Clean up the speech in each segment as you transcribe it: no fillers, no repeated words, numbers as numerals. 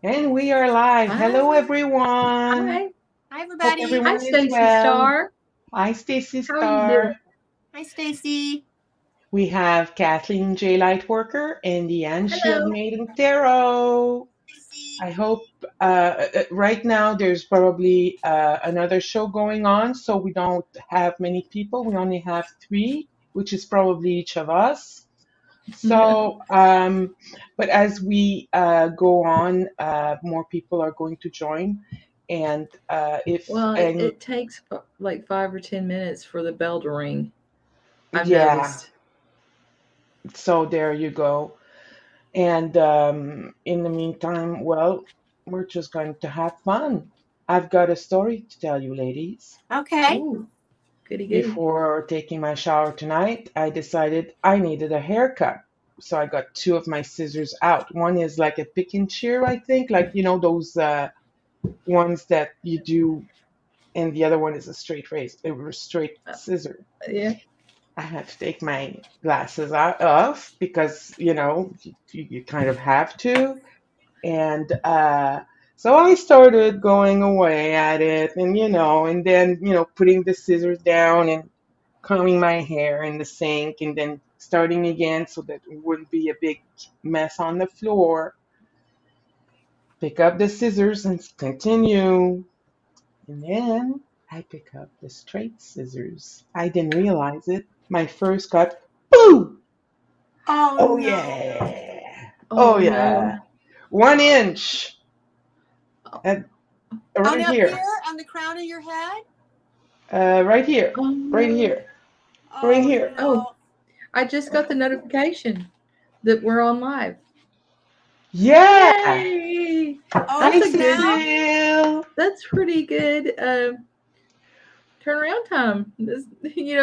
And we are live. Hello, Hi. everyone. Hi. Hi, Hope everybody. Hi, everyone is Stacy well. Star. Hi, Stacy How are you Star. doing? Hi, Stacy. We have Kathleen J. Lightworker and Deann She of Hello. Maiden Tarot. Stacy. I hope right now there's probably another show going on, so we don't have many people. We only have three, which is probably each of us. So, but as we go on, more people are going to join. And if Well, any, it takes like 5 or 10 minutes for the bell to ring. I've yeah, noticed. so there you go. And in the meantime, well, we're just going to have fun. I've got a story to tell you, ladies. Okay. Ooh, goody goody. Before taking my shower tonight, I decided I needed a haircut. So I got two of my scissors out. One is like a pick and shear, I think, like those ones that you do, and the other one is a straight razor, a straight Uh, scissor. yeah. I had to take my glasses off because you kind of have to, and so I started going away at it, and and then putting the scissors down and combing my hair in the sink, and then starting again so that it wouldn't be a big mess on the floor. Pick up the scissors and continue. And then I pick up the straight scissors. I didn't realize it. My first cut, boo! Oh, Oh no. yeah! Oh Oh no. yeah! 1 inch at, On right up here, here on the crown of your head? right here, Oh right no. here, right Oh, here. Oh, no. I just got the notification that we're on live. Yeah! Yay! Oh, Hi, That's a you good. now? Cecile. That's pretty good. Turnaround time.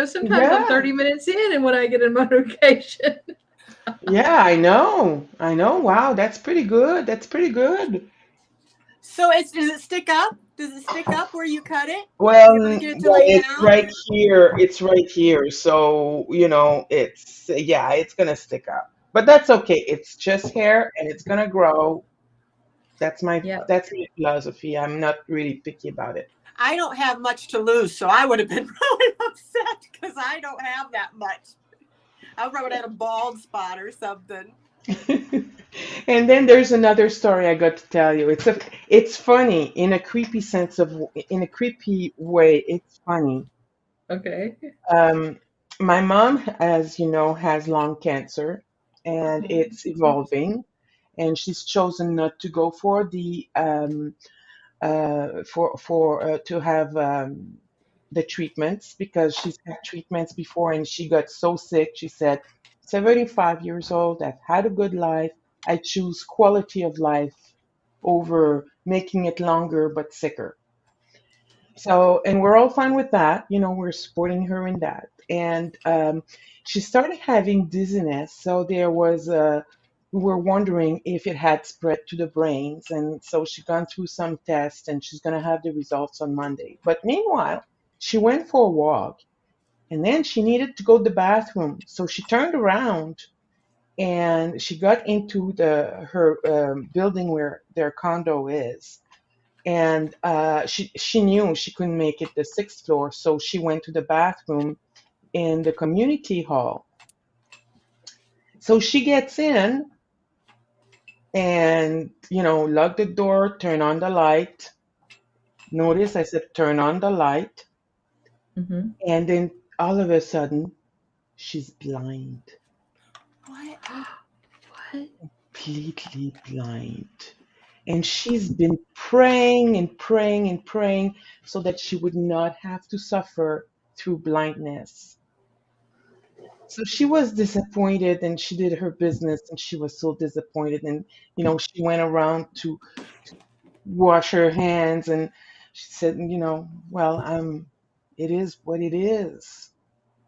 Sometimes I'm Yeah, 30 minutes in, and when I get a notification. yeah, I know. I know. Wow, that's pretty good. That's pretty good. So does it stick up? Does it stick up where you cut it? Well, You able to get it to right, lay it's down? right here. It's right here. So, it's, yeah, it's gonna stick out. But that's okay. It's just hair and it's gonna grow. That's my Yeah. that's my philosophy. I'm not really picky about it. I don't have much to lose, so I would have been really upset because I don't have that much. I probably would have had a bald spot or something. And then there's another story I got to tell you. It's funny in a creepy in a creepy way. It's funny. Okay. Um, my mom, as you know, has lung cancer, and it's evolving, and she's chosen not to go for the for to have the treatments because she's had treatments before, and she got so sick. She said, 75 years old, I've had a good life. I choose quality of life over making it longer but sicker. So, and we're all fine with that. We're supporting her in that. And she started having dizziness. So we were wondering if it had spread to the brains. And so she gone through some tests and she's going to have the results on Monday. But meanwhile, she went for a walk and then she needed to go to the bathroom. So she turned around and she got into her building where their condo is, and she knew she couldn't make it the sixth floor, so she went to the bathroom in the community hall. So she gets in and lock the door, turn on the light. Notice I said turn on the light, Mm-hmm. and then all of a sudden she's blind, What? What? completely blind. And she's been praying and praying and praying so that she would not have to suffer through blindness. So she was disappointed and she did her business and she was so disappointed. And, she went around to wash her hands and she said, well, it is what it is.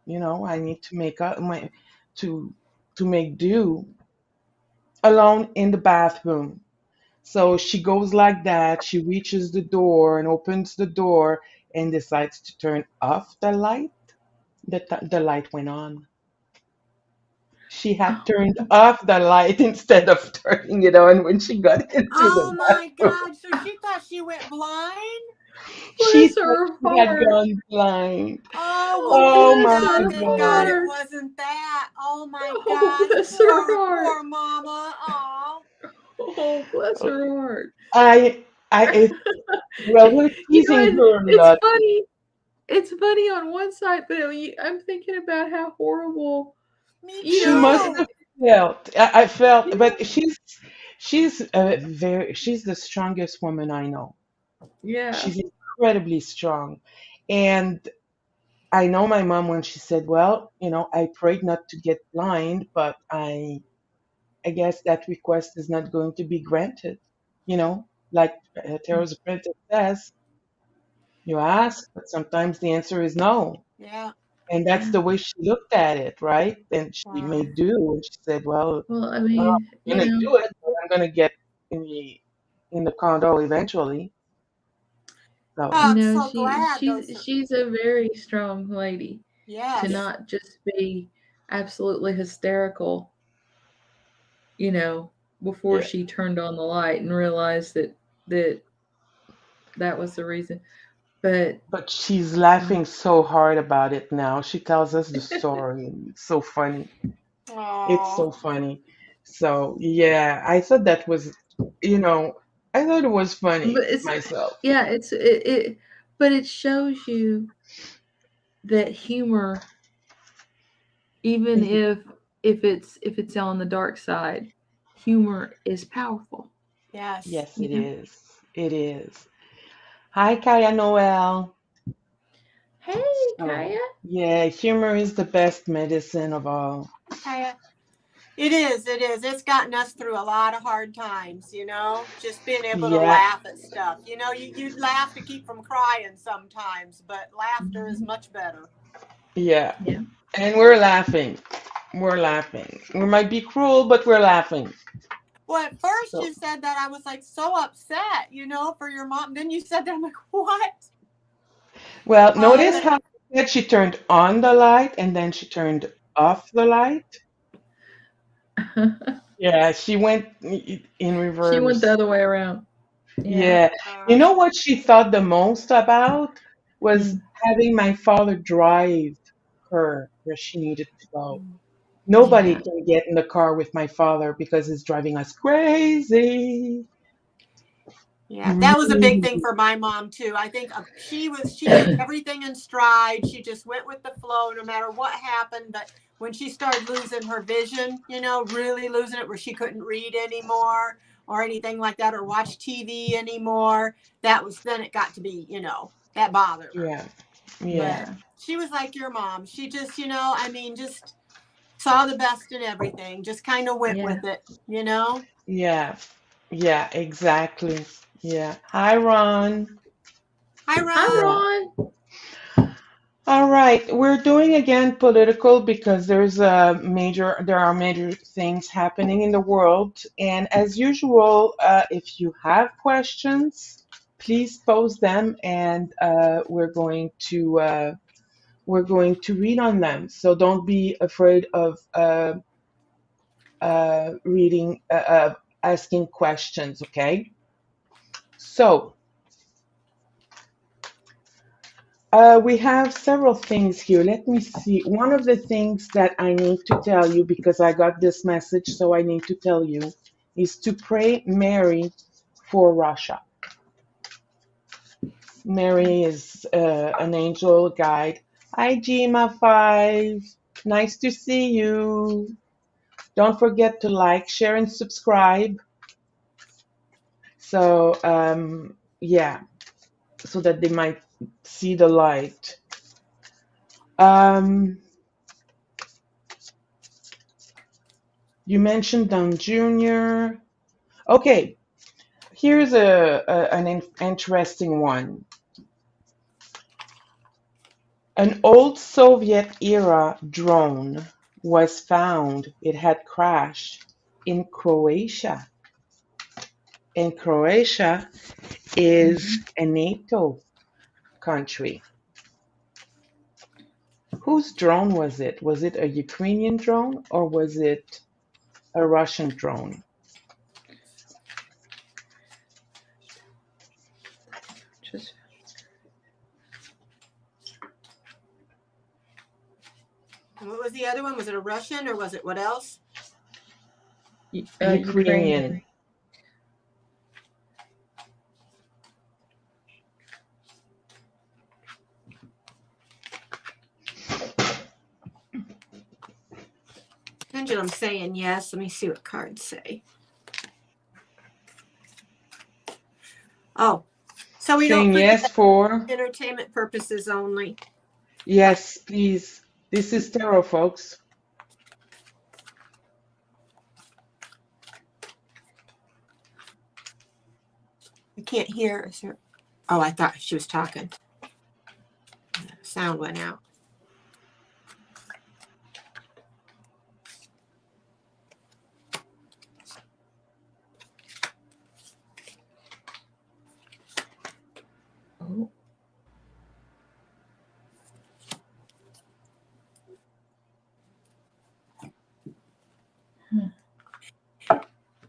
I need to make up to, to make do alone in the bathroom. So she goes like that. She reaches the door and opens the door and decides to turn off the light. The light went on. she had turned off the light instead of turning it on when she got into Oh the my bathroom. God. So she thought she went blind? She Bless thought her she had heart. gone blind. Oh, well, Oh, Oh thank my bless God, her good God, God. it heart. wasn't that. Oh my Oh, gosh. bless her Poor, heart. poor mama. Oh. Oh, bless her heart. I, it, well, we're You know, teasing her a it's lot. funny. It's funny on one side, but I'm thinking about how horrible, Me you She know, must too. have felt. I felt, yeah, but she's the strongest woman I know. yeah. She's incredibly strong, and I know my mom when she said, "Well, I prayed not to get blind, but I guess that request is not going to be granted." Like Tarot's Apprentice says, you ask, but sometimes the answer is no. Yeah. And that's Yeah. the way she looked at it, right? And she Wow. made do, and she said, "Well, Well, I I'm mean, gonna do it, but I'm gonna get in the condo eventually." Oh, So you I'm know, so glad those are, she's a very strong lady to yes. not just be absolutely hysterical, you know, before yeah, she turned on the light and realized that that was the reason. But but she's um, laughing so hard about it now. She tells us the story, and it's so funny. It's Oh. so funny. So yeah, I thought that was, you know, I thought it was but funny it's myself. yeah, it but it shows you that humor, even Y- if it's on the dark side, humor is powerful. Yes. Yes, You it know. is. It is. Hi, Kaya Noel. Hey, So Kaya. yeah, humor is the best medicine of all. Okay. It is. It is. It's gotten us through a lot of hard times, just being able to Yeah, laugh at stuff. You laugh to keep from crying sometimes, but laughter is Mhm. much better. yeah. Yeah, And we're laughing. We're laughing. We might be cruel, but we're laughing. Well, at first So, you said that I was like so upset, for your mom. Then you said that I'm like, what? well, notice But how she said she turned on the light and then she turned off the light. Yeah, she went in she went the reverse. other way around. oh Yeah. Yeah. You gosh, know what she thought the most about was Mm. having my father drive her where she needed to go. mm, Nobody Yeah. can get in the car with my father because he's driving us crazy. yeah, that was a big thing Really. for my mom too. I think she took everything in stride. She just went with the flow, no matter what happened. But when she started losing her vision, really losing it, where she couldn't read anymore or anything like that, or watch TV anymore, then it got to be, that bothered her. Yeah. Yeah. But Yeah. she was like your mom. She just, I mean, just saw the best in everything. Just kind of went Yeah. with it. Yeah. Yeah, exactly. Yeah. Hi, Ron. Hi, Hi, Yeah. Ron. Ron. All right. We're doing again political because there are major things happening in the world. And as usual, if you have questions, please post them and we're going to read on them. So don't be afraid of reading, asking questions, okay? So we have several things here. Let me see. One of the things that I need to tell you, because I got this message, so I need to tell you, is to pray Mary for Russia. Mary is an angel guide. Hi, Gma5. Nice to see you. Don't forget to like, share, and subscribe. So, yeah, so that they might see the light. Um, you mentioned Don Jr. Okay, here's an interesting one. An old Soviet era drone was found. It had crashed in Croatia. And Croatia is Hmm. a NATO country. Whose drone was it? Was it a Ukrainian drone or was it a Russian drone? Just And what was the other one? Was it a Russian or was it what else? Ukrainian. Pendulum saying yes. Let me see what cards say. Oh, so we Saying don't put yes for? entertainment purposes only. Yes, please. This is tarot, folks. I can't hear. Is there... Oh, I thought she was talking. Sound went out. Oh.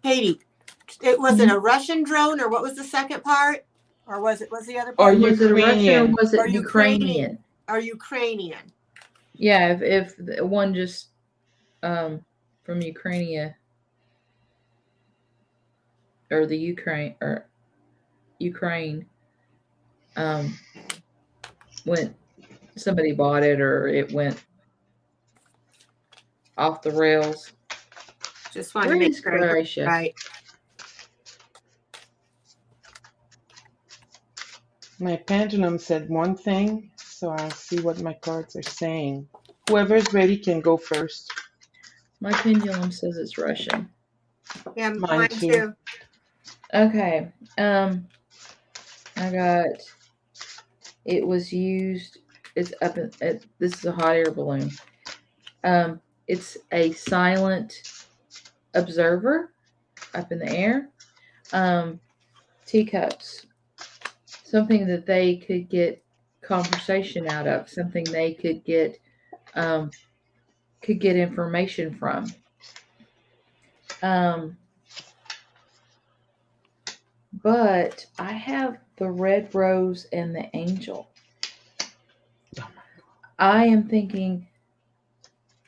Katie, was it a Russian drone or what was the second part? Or was the other Or part? Was it a Russian or Ukrainian. was it Or Ukrainian? Or Ukrainian? Yeah, if the one just from Ukraine or the Ukraine went, somebody bought it or it went off the rails. Just want to make Goodness sure I heard gracious. it right. My pendulum said one thing, so I'll see what my cards are saying. Whoever's ready can go first. My pendulum says it's Russian. Yeah, Mine mine too. too. Okay. I got, it was used, it's up in, this is a hot air balloon. It's a silent observer up in the air. Teacups, something that they could get conversation out of, something they could get information from. But I have the red rose and the angel. I am thinking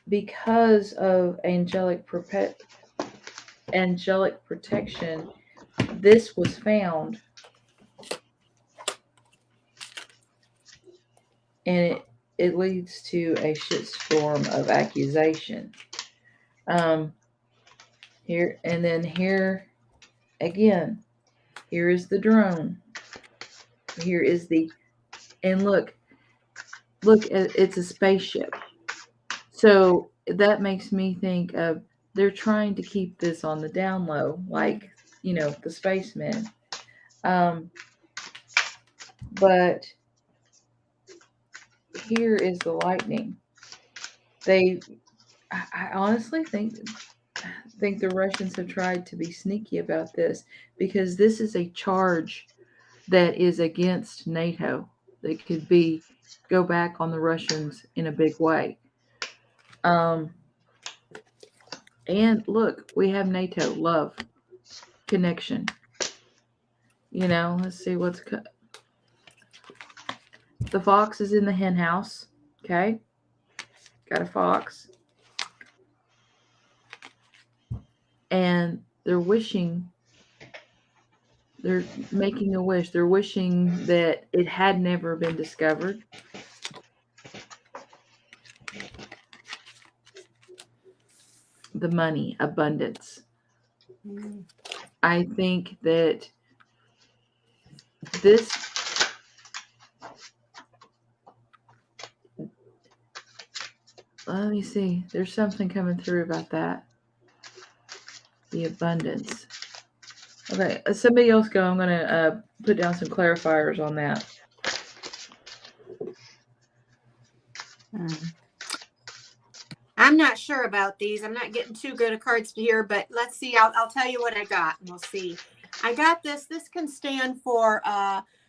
because of angelic protection, this was found, and it leads to a shitstorm of accusation. Here and then here again. Here is the drone. Here is the, and look, it's a spaceship. So that makes me think of, they're trying to keep this on the down low, like, the spacemen. But here is the lightning. I honestly think the Russians have tried to be sneaky about this, because this is a charge that is against NATO. That could go back on the Russians in a big way. And look, we have NATO, love, connection. Let's see what's the fox is in the hen house. Okay, got a fox, and they're making a wish. They're wishing that it had never been discovered. The money, abundance. I think that this, let me see, there's something coming through about that. The abundance. Okay, somebody else go. I'm going to put down some clarifiers on that. I'm not sure about these. I'm not getting too good at cards here, but let's see. I'll tell you what I got, and we'll see. I got this. This can stand for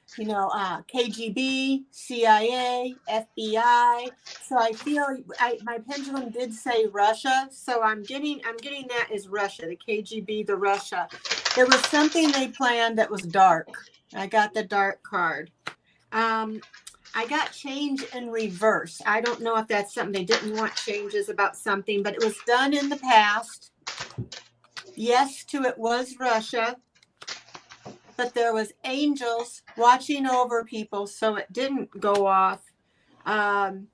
KGB, CIA, FBI. So I feel my pendulum did say Russia. So I'm getting that as Russia, the KGB, the Russia. There was something they planned that was dark. I got the dark card. I got change in reverse. I don't know if that's something they didn't want changes about something, but it was done in the past. Yes to it was Russia, but there was angels watching over people, so it didn't go off. And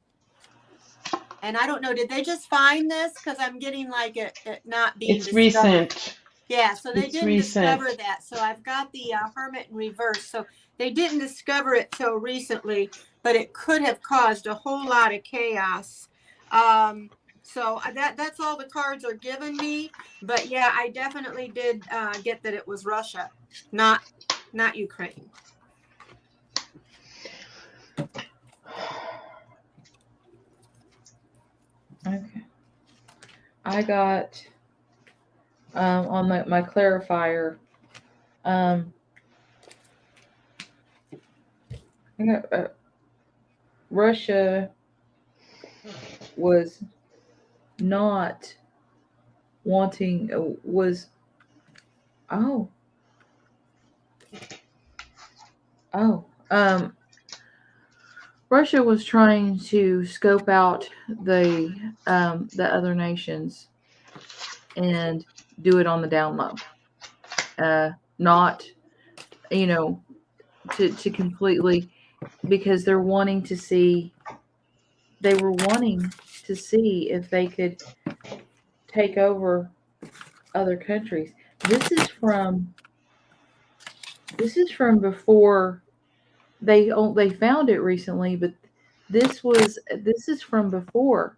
I don't know, did they just find this? Because I'm getting like it not being It's discovered. recent. Yeah, so they It's didn't recent. discover that. So I've got the Hermit in reverse. So they didn't discover it till recently, but it could have caused a whole lot of chaos. So that's all the cards are giving me. But yeah, I definitely did get that it was Russia, not Ukraine. Okay. I got on my clarifier. I got Russia was not wanting was oh oh Russia was trying to scope out the other nations and do it on the down low. Not to completely, because they were wanting to see if they could take over other countries. This is from before they found it recently, but this is from before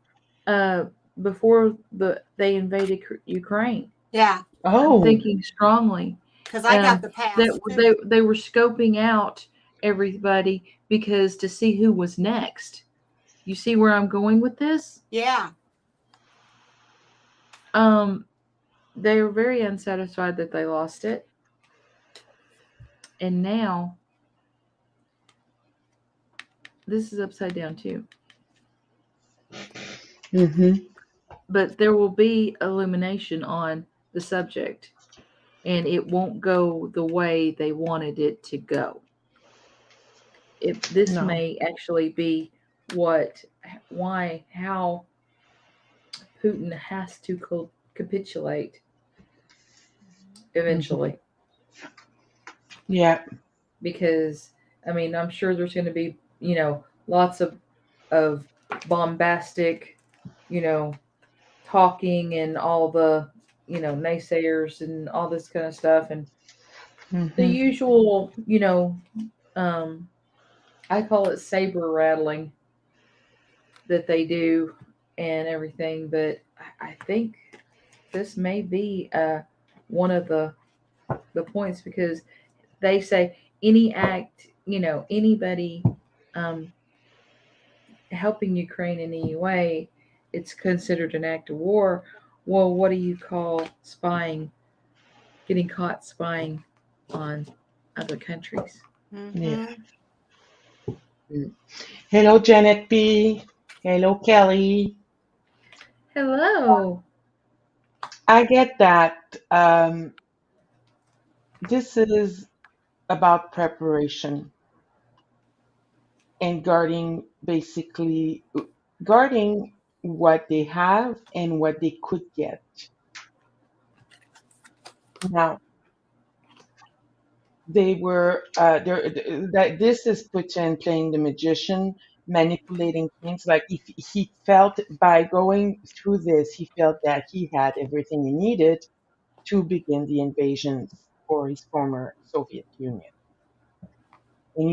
they invaded Ukraine. Yeah. I'm Oh, thinking strongly. Because I got the past That too. they were scoping out everybody because to see who was next. You see where I'm going with this? Yeah. They were very unsatisfied that they lost it. And now this is upside down too. But there will be illumination on the subject, and it won't go the way they wanted it to go. This no. may actually be how Putin has to capitulate eventually. Yeah. Because I'm sure there's going to be lots of bombastic talking and all the naysayers and all this kind of stuff, and the usual I call it saber rattling that they do and everything. But I think this may be one of the points, because they say any act, anybody helping Ukraine in any way, it's considered an act of war. Well, what do you call spying? Getting caught spying on other countries. Yeah. Hello, Janet B. Hello, Kelly. Hello. I get that. This is about preparation and guarding what they have and what they could get. Now, they were there. That this is Putin playing the magician, manipulating things. Like if he felt by going through this, he felt that he had everything he needed to begin the invasion for his former Soviet Union. And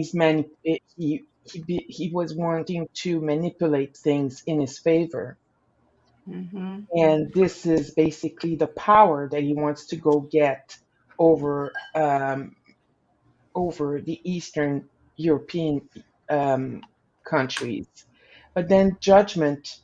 he was wanting to manipulate things in his favor. And this is basically the power that he wants to go get over the Eastern European countries. But then judgment,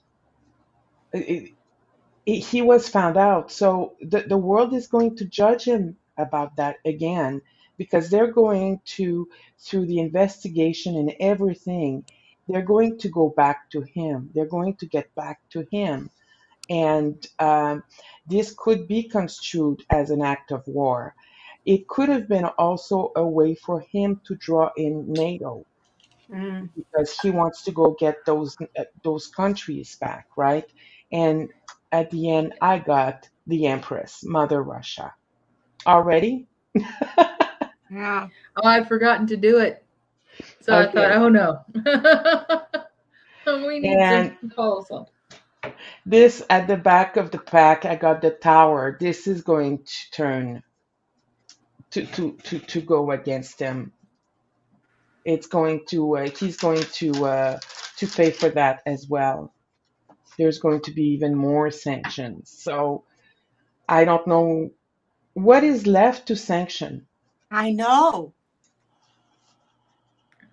he was found out. So the world is going to judge him about that again. because they're going to, through the investigation and everything, they're going to go back to him. They're going to get back to him. And this could be construed as an act of war. It could have been also a way for him to draw in NATO Mm. because he wants to go get those countries back, right? And at the end, I got the Empress, Mother Russia. Already? Yeah. Oh, I'd forgotten to do it. So I thought, Okay. oh no. We need some And proposal. this at the back of the pack, I got the Tower. This is going to turn to go against him. It's going to he's going to pay for that as well. There's going to be even more sanctions. So I don't know what is left to sanction. I know.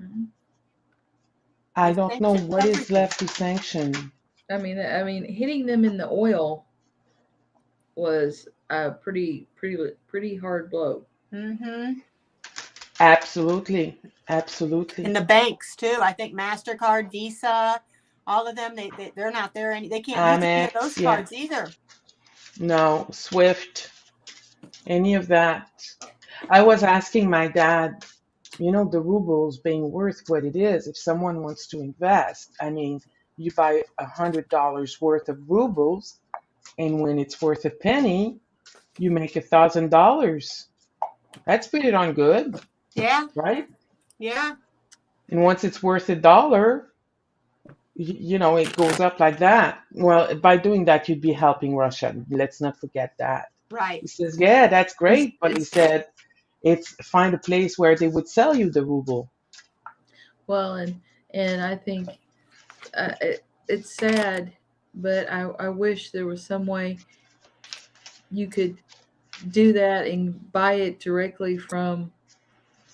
Mhm. I They don't know sanctioned what is everything. left to sanction. I mean, hitting them in the oil was a pretty hard blow. Mm-hmm. Absolutely, And absolutely. the banks too. I think MasterCard, Visa, all of them, they're not there. They can't use any of those Amex, yeah. cards either. No, Swift, any of that. I was asking my dad, the rubles being worth what it is, if someone wants to invest, I mean, you buy $100 worth of rubles, and when it's worth a penny, you make $1,000. That's pretty darn good, Yeah, right? yeah, And once it's worth $1, it goes up like that. Well, by doing that, you'd be helping Russia. Let's not forget that. right. He says, yeah, that's It's, great, but he it's said, it's find a place where they would sell you the ruble. well, and I think it's sad, but I wish there was some way you could do that and buy it directly from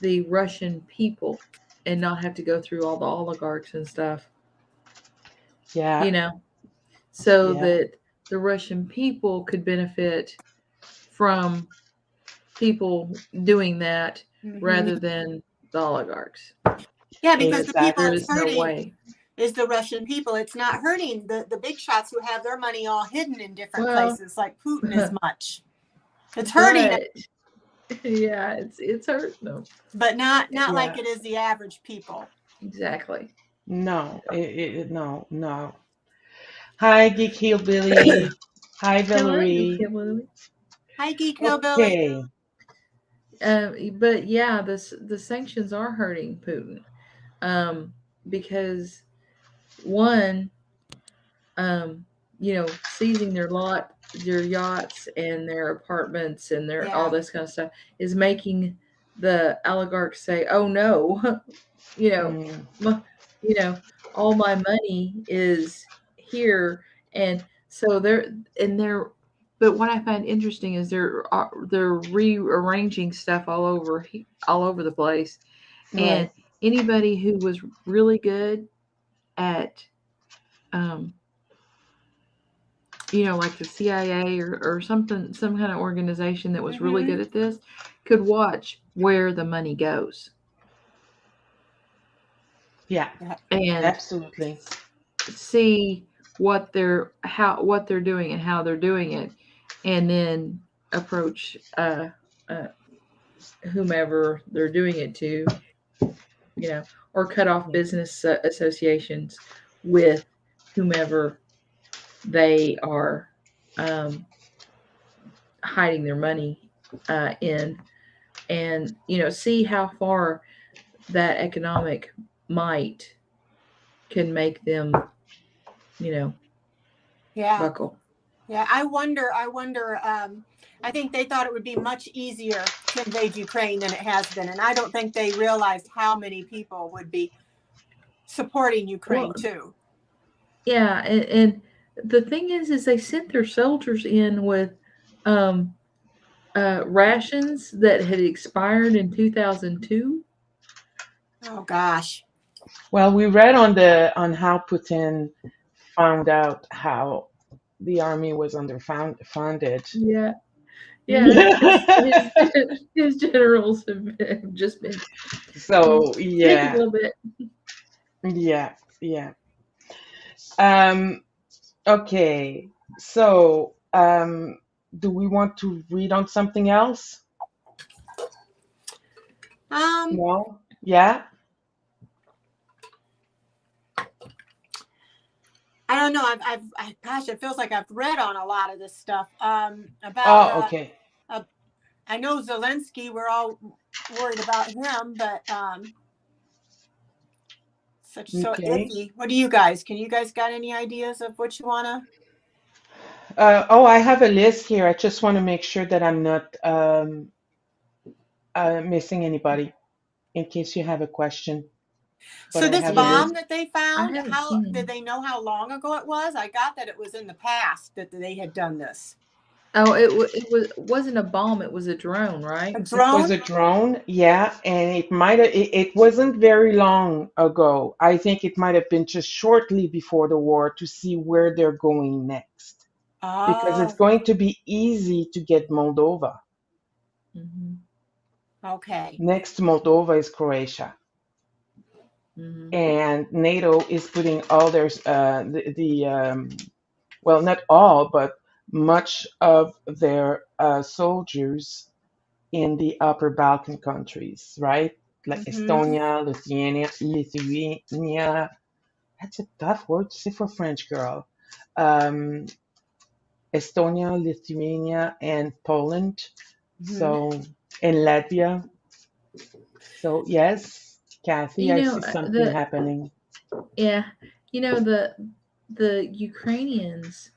the Russian people and not have to go through all the oligarchs and stuff, Yeah, you know, so yeah, that the Russian people could benefit from people doing that Hmm. rather than the oligarchs. Yeah, because But the people there it's exactly. is no hurting way. is the Russian people. It's not hurting the big shots who have their money all hidden in different Well, places, like Putin as much. It's hurting, but yeah, it's hurting them. but not like Yeah, it is the average people. Exactly. no, no, no. Hi, Geek Hillbilly. Hi, Hello, Valerie. Kimberly. Hi, Geek Hillbilly. Okay. But yeah, the sanctions are hurting Putin, because one, um, seizing their yachts and their apartments and their all Yeah. this kind of stuff is making the oligarchs say, "Oh no, you know, Mm, my, all my money is here," and so they're. But what I find interesting is they're rearranging stuff all over the place, and right. anybody who was really good at um, like the CIA or something, some kind of organization that was really Hmm. good at this, could watch where the money goes Yeah, Yeah. and absolutely. see what they're doing and how they're doing it, and then approach uh, whomever they're doing it to, or cut off Yeah. business associations with whomever they are um, hiding their money in, and see how far that economic might can make them you know Yeah. buckle. Yeah. I wonder. I think they thought it would be much easier to invade Ukraine than it has been, and I don't think they realized how many people would be supporting Well, Ukraine too. yeah, and the thing is they sent their soldiers in with um rations that had expired in 2002. Oh gosh. Well, we read on how Putin found out how the army was underfunded. Yeah, Yeah, his generals have just been So take a yeah, little bit. yeah, yeah. Um, okay. So do we want to read on something else? Um, No? Yeah? I don't know. Gosh, it feels like I've read on a lot of this stuff. About Oh, okay. uh, I know Zelensky. We're all worried about him, but such so Okay. iffy. What do you guys? Can you guys got any ideas of what you wanna? Oh, I have a list here. I just want to make sure that I'm not missing anybody in case you have a question. But So I this have a Yeah, bomb list. that they I found, haven't how seen did him. they know how long ago it was? I got that it was in the past that they had done this. Oh, wasn't a bomb. It was a drone, A right? It was drone? a drone, yeah, and it wasn't very long ago. I think it might have been just shortly before the war to see where they're going next. Because it's Oh, going to be easy to get Moldova. Hmm. okay. Next to Moldova is Croatia. Hmm. And NATO is putting all their well, not all, but much of their soldiers in the upper Balkan countries, right? Like Mm-hmm. Estonia, Lithuania. That's a tough word to say for French girl. Um, Estonia, Lithuania, and Poland. Mm-hmm. So, and Latvia. So, yes, Kathy, You I know see something the happening. yeah, the Ukrainians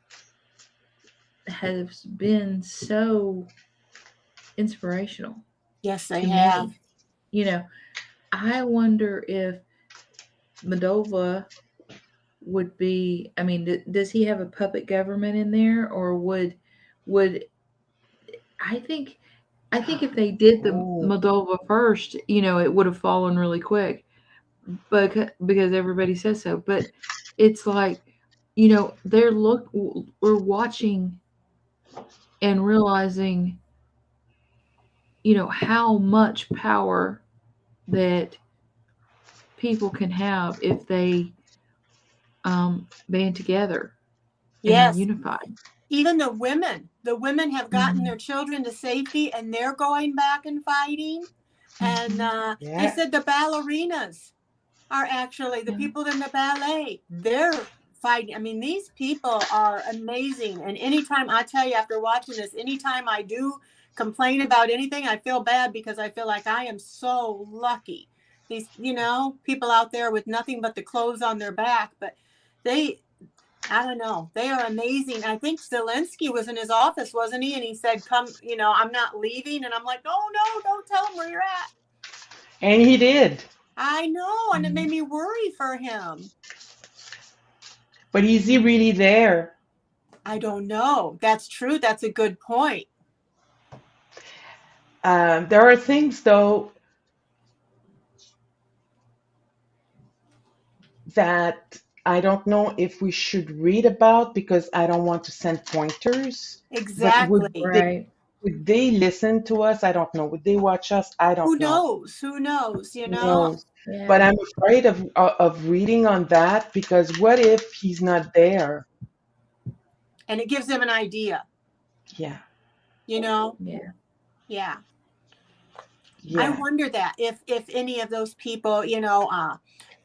have been so inspirational Yes, they to have. me. You know, I wonder if Moldova would be. I mean, does he have a puppet government in there, or would I think I think if they did the Oh, Moldova first, it would have fallen really quick, but because everybody says so. But it's like, we're watching and realizing, how much power that people can have if they band together and are Yes. unified. Even the women have gotten Hmm. their children to safety and they're going back and fighting. And Hmm. they yeah. said the ballerinas are actually the Yeah. people in the ballet. They're fighting. I mean, these people are amazing. And anytime I tell you after watching this, anytime I do complain about anything, I feel bad because I feel like I am so lucky. These, people out there with nothing but the clothes on their back, but they, I don't know, they are amazing. I think Zelensky was in his office, wasn't he? And he said, "Come, I'm not leaving." And I'm like, "Oh no, don't tell him where you're at." And he did. I know, and it made Mhm. me worry for him. But is he really there? I don't know. That's true. That's a good point. There are things, though, that I don't know if we should read about because I don't want to send pointers. But Exactly. Right. would they listen to us? I don't know. Would they watch us? I Who don't know. knows? Who knows? Who knows? But Yeah. I'm afraid of reading on that because what if he's not there? And it gives them an idea, Yeah, you know? Yeah. Yeah. I yeah. wonder that if any of those people,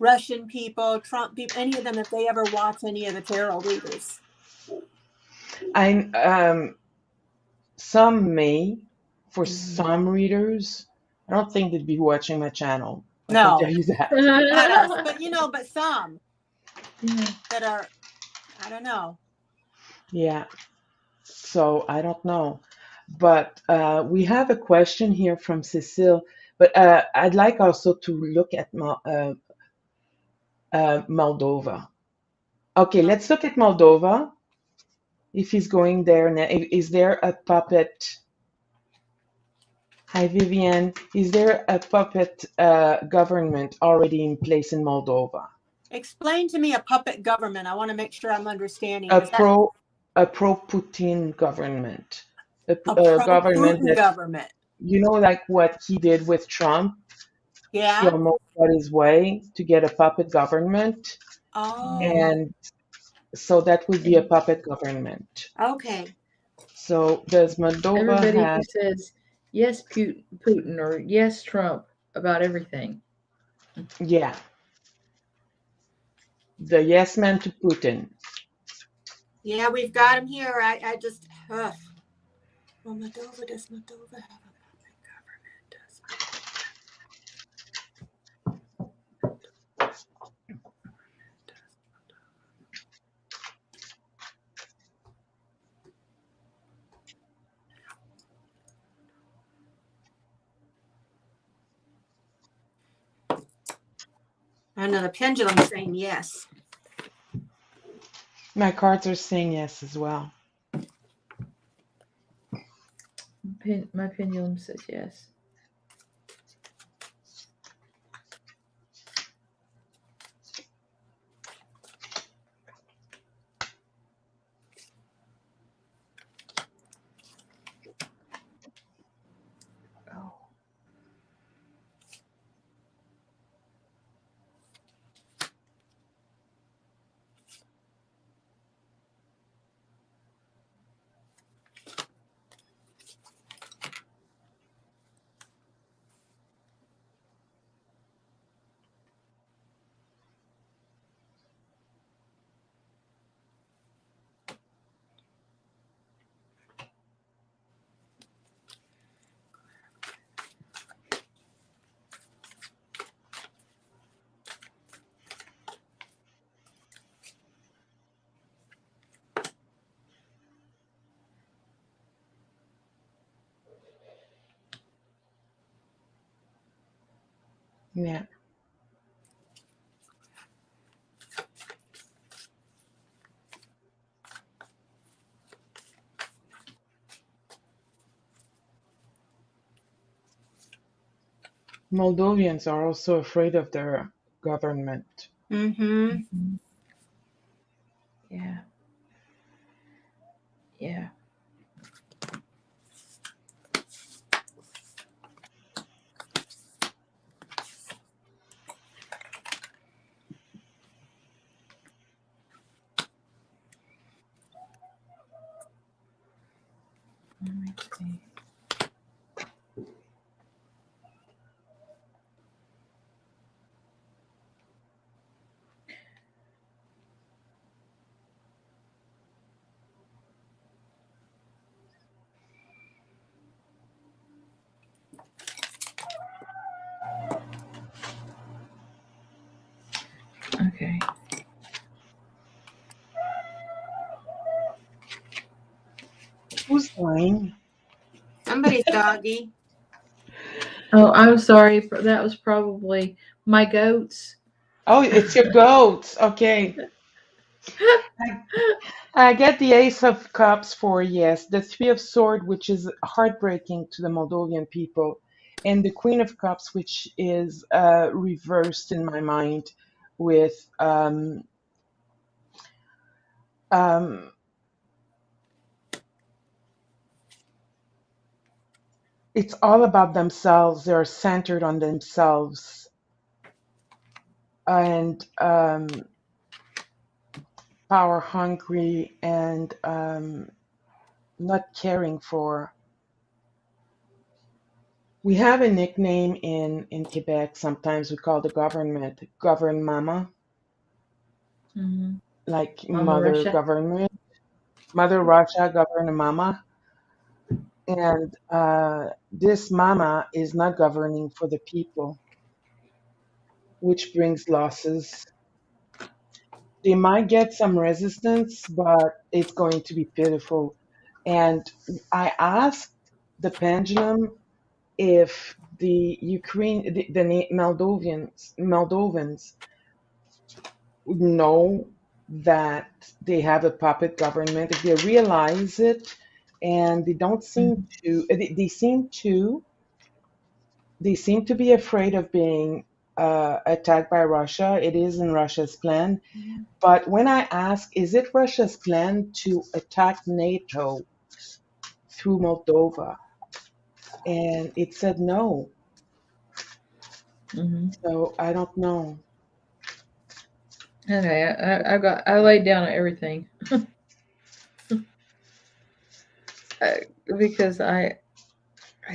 Russian people, Trump people, any of them, if they ever watch any of the tarot readers. I some may for Mhm. some readers. I don't think they'd be watching my channel. I can tell No, you that. not us, but but some Yeah. that are, I don't know. Yeah. So I don't know. But we have a question here from Cecile. But I'd like also to look at Moldova. Okay, let's look at Moldova. If he's going there now, is there a puppet? Hi, Vivian. Is there a puppet government already in place in Moldova? Explain to me a puppet government. I want to make sure I'm understanding. A Is that pro a pro-Putin government. a government Putin that, government. like what he did with Trump. He Yeah. almost got his way to get a puppet government, Oh, and so that would be a puppet government. okay. So does Moldova Everybody who have? says yes, Putin, or yes, Trump, about everything. Yeah, the yes man to Putin. Yeah, we've got him here. I just, ugh. Well, Moldova, does Moldova have a puppet government? I know the pendulum saying yes. My cards are saying yes as well. My pendulum says yes. Oh. Yeah. Moldovians are also afraid of their government. Mm-hmm. Mm-hmm. Yeah. Yeah. Let me see. Okay. Who's lying? Somebody's doggy. Oh, I'm sorry. That was probably my goats. Oh, it's your goats. Okay. I, I get the Ace of Cups for yes, the Three of Swords, which is heartbreaking to the Moldovan people, and the Queen of Cups, which is reversed in my mind with um, it's all about themselves. They're centered on themselves and power hungry and not caring for. We have a nickname in Quebec. Sometimes we call the government govern mama, Mm-hmm. like Mama mother Russia. government, mother Russia, govern mama. And this mama is not governing for the people, which brings losses. They might get some resistance, but it's going to be pitiful. And I asked the pendulum if the Moldovans know that they have a puppet government, if they realize it, and they don't seem Mm-hmm. to, they seem to be afraid of being attacked by Russia. It is in Russia's plan. But when I ask, is it Russia's plan to attack NATO? through Moldova, and it said no. Mm-hmm. So I don't know. Okay, I laid down everything because I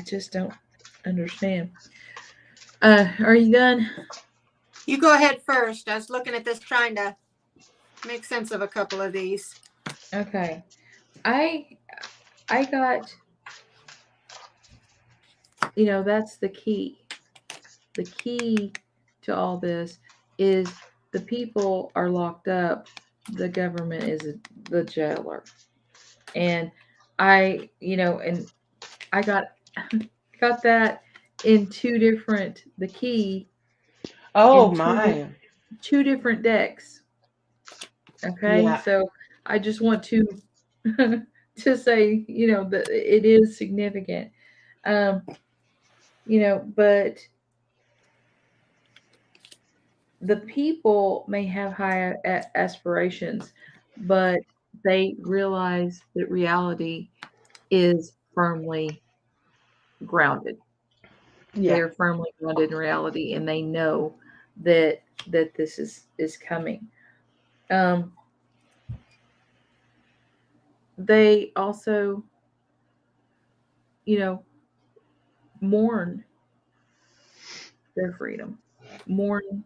just don't understand. Are you done? You go ahead first. I was looking at this, trying to make sense of a couple of these. Okay, I I got, that's the key. The key to all this is the people are locked up. The government is the jailer, and and I got that in the key Oh in my. two different decks. Okay, Yeah. so I just want to to say, that it is significant. Um, but the people may have high aspirations, but they realize that reality is firmly grounded. They Yeah. are firmly grounded in reality, and they know that this is coming. Um, they also, you know, mourn their freedom, mourn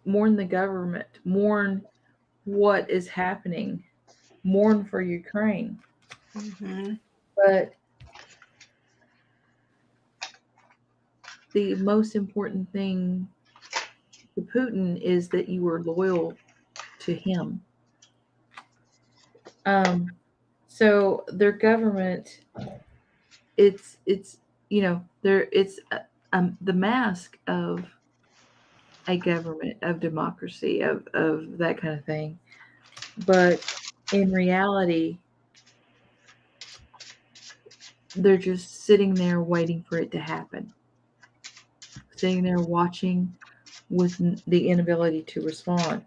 mourn the government, mourn what is happening, mourn for Ukraine. Mm-hmm. But the most important thing to Putin is that you were loyal to him. Um, so their government, it's there it's the mask of a government, of democracy, of that kind of thing. But in reality, they're just sitting there waiting for it to happen, sitting there watching with the inability to respond.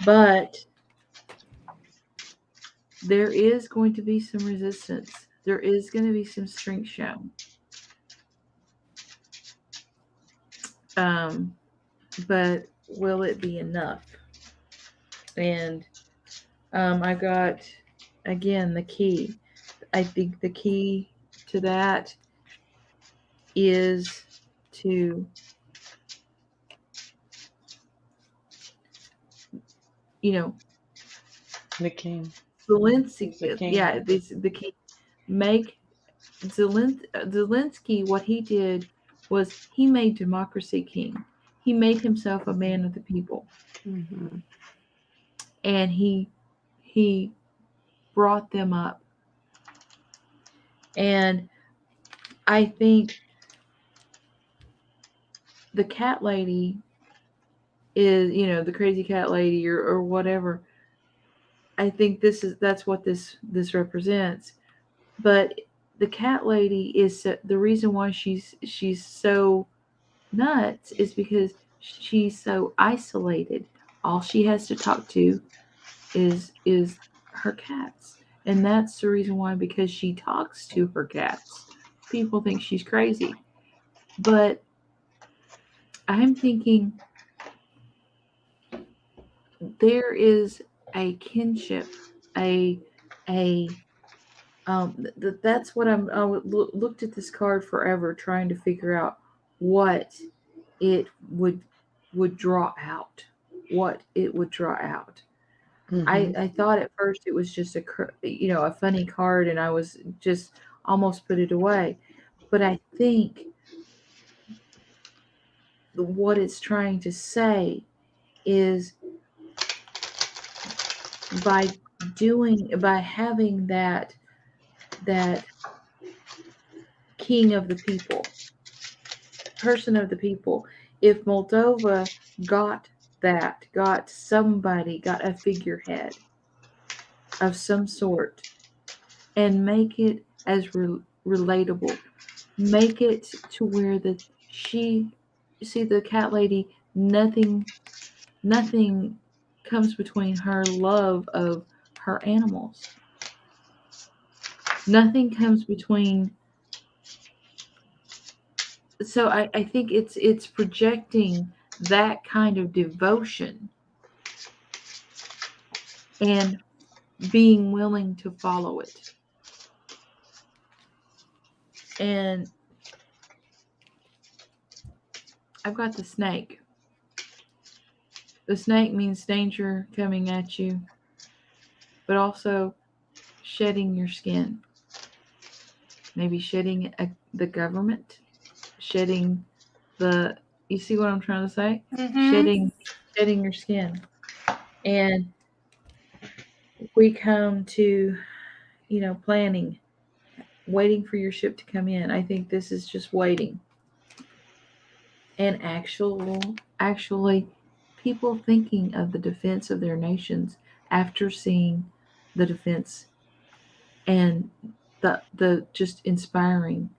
But there is going to be some resistance. There is going to be some strength shown. Um, but will it be enough? And I got, again, the key. I think the key to that is to, you know, The king. Zelensky, He's the king. yeah, this the key. Make Zelensky, what he did was he made democracy king. He made himself a man of the people, Mm-hmm. and he brought them up. And I think the cat lady is, the crazy cat lady, or whatever. I think that's what this represents. But the cat lady is the reason why she's so nuts is because she's so isolated. All she has to talk to is her cats. And that's the reason why, because she talks to her cats. People think she's crazy. But I'm thinking there is a kinship, a a that's what looked at this card forever, trying to figure out what it would draw out, what it would draw out. Hmm. I thought at first it was just a funny card, and I was just almost put it away. But I think what it's trying to say is, by having that king of the people, person of the people, if Moldova got somebody, got a figurehead of some sort, and make it as relatable, make it to where the cat lady, nothing comes between her love of her animals. Nothing comes between. So I think it's projecting that kind of devotion and being willing to follow it. And I've got the snake. The snake means danger coming at you, but also shedding your skin. Maybe shedding the government, shedding the. You see what I'm trying to say? Mm-hmm. Shedding your skin, and we come to, planning, waiting for your ship to come in. I think this is just waiting, and actually, people thinking of the defense of their nations after seeing the defense and the just inspiring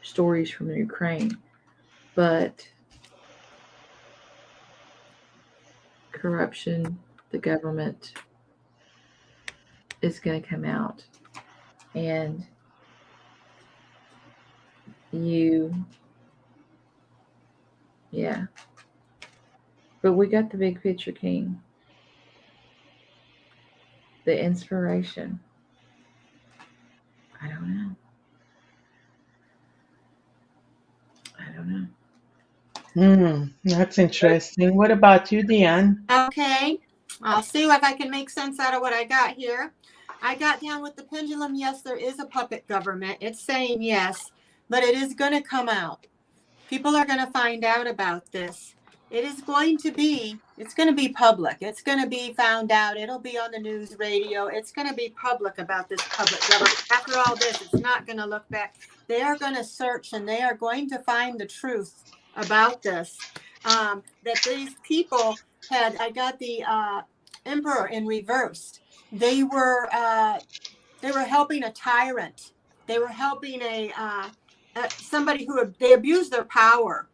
stories from Ukraine, but corruption, the government is going to come out, and yeah. But we got the big picture, King. The inspiration. I don't know. That's interesting. What about you, Deann? Okay, I'll see if I can make sense out of what I got here. I got down with the pendulum. Yes, there is a puppet government. It's saying yes, but it is going to come out. People are going to find out about this. It's going to be public. It's going to be found out. It'll be on the news, radio. It's going to be public about this public government. After all this, it's not going to look back. They are going to search and they are going to find the truth about this. That these people had, I got the emperor in reverse. They were helping a tyrant. They were helping somebody they abused their power.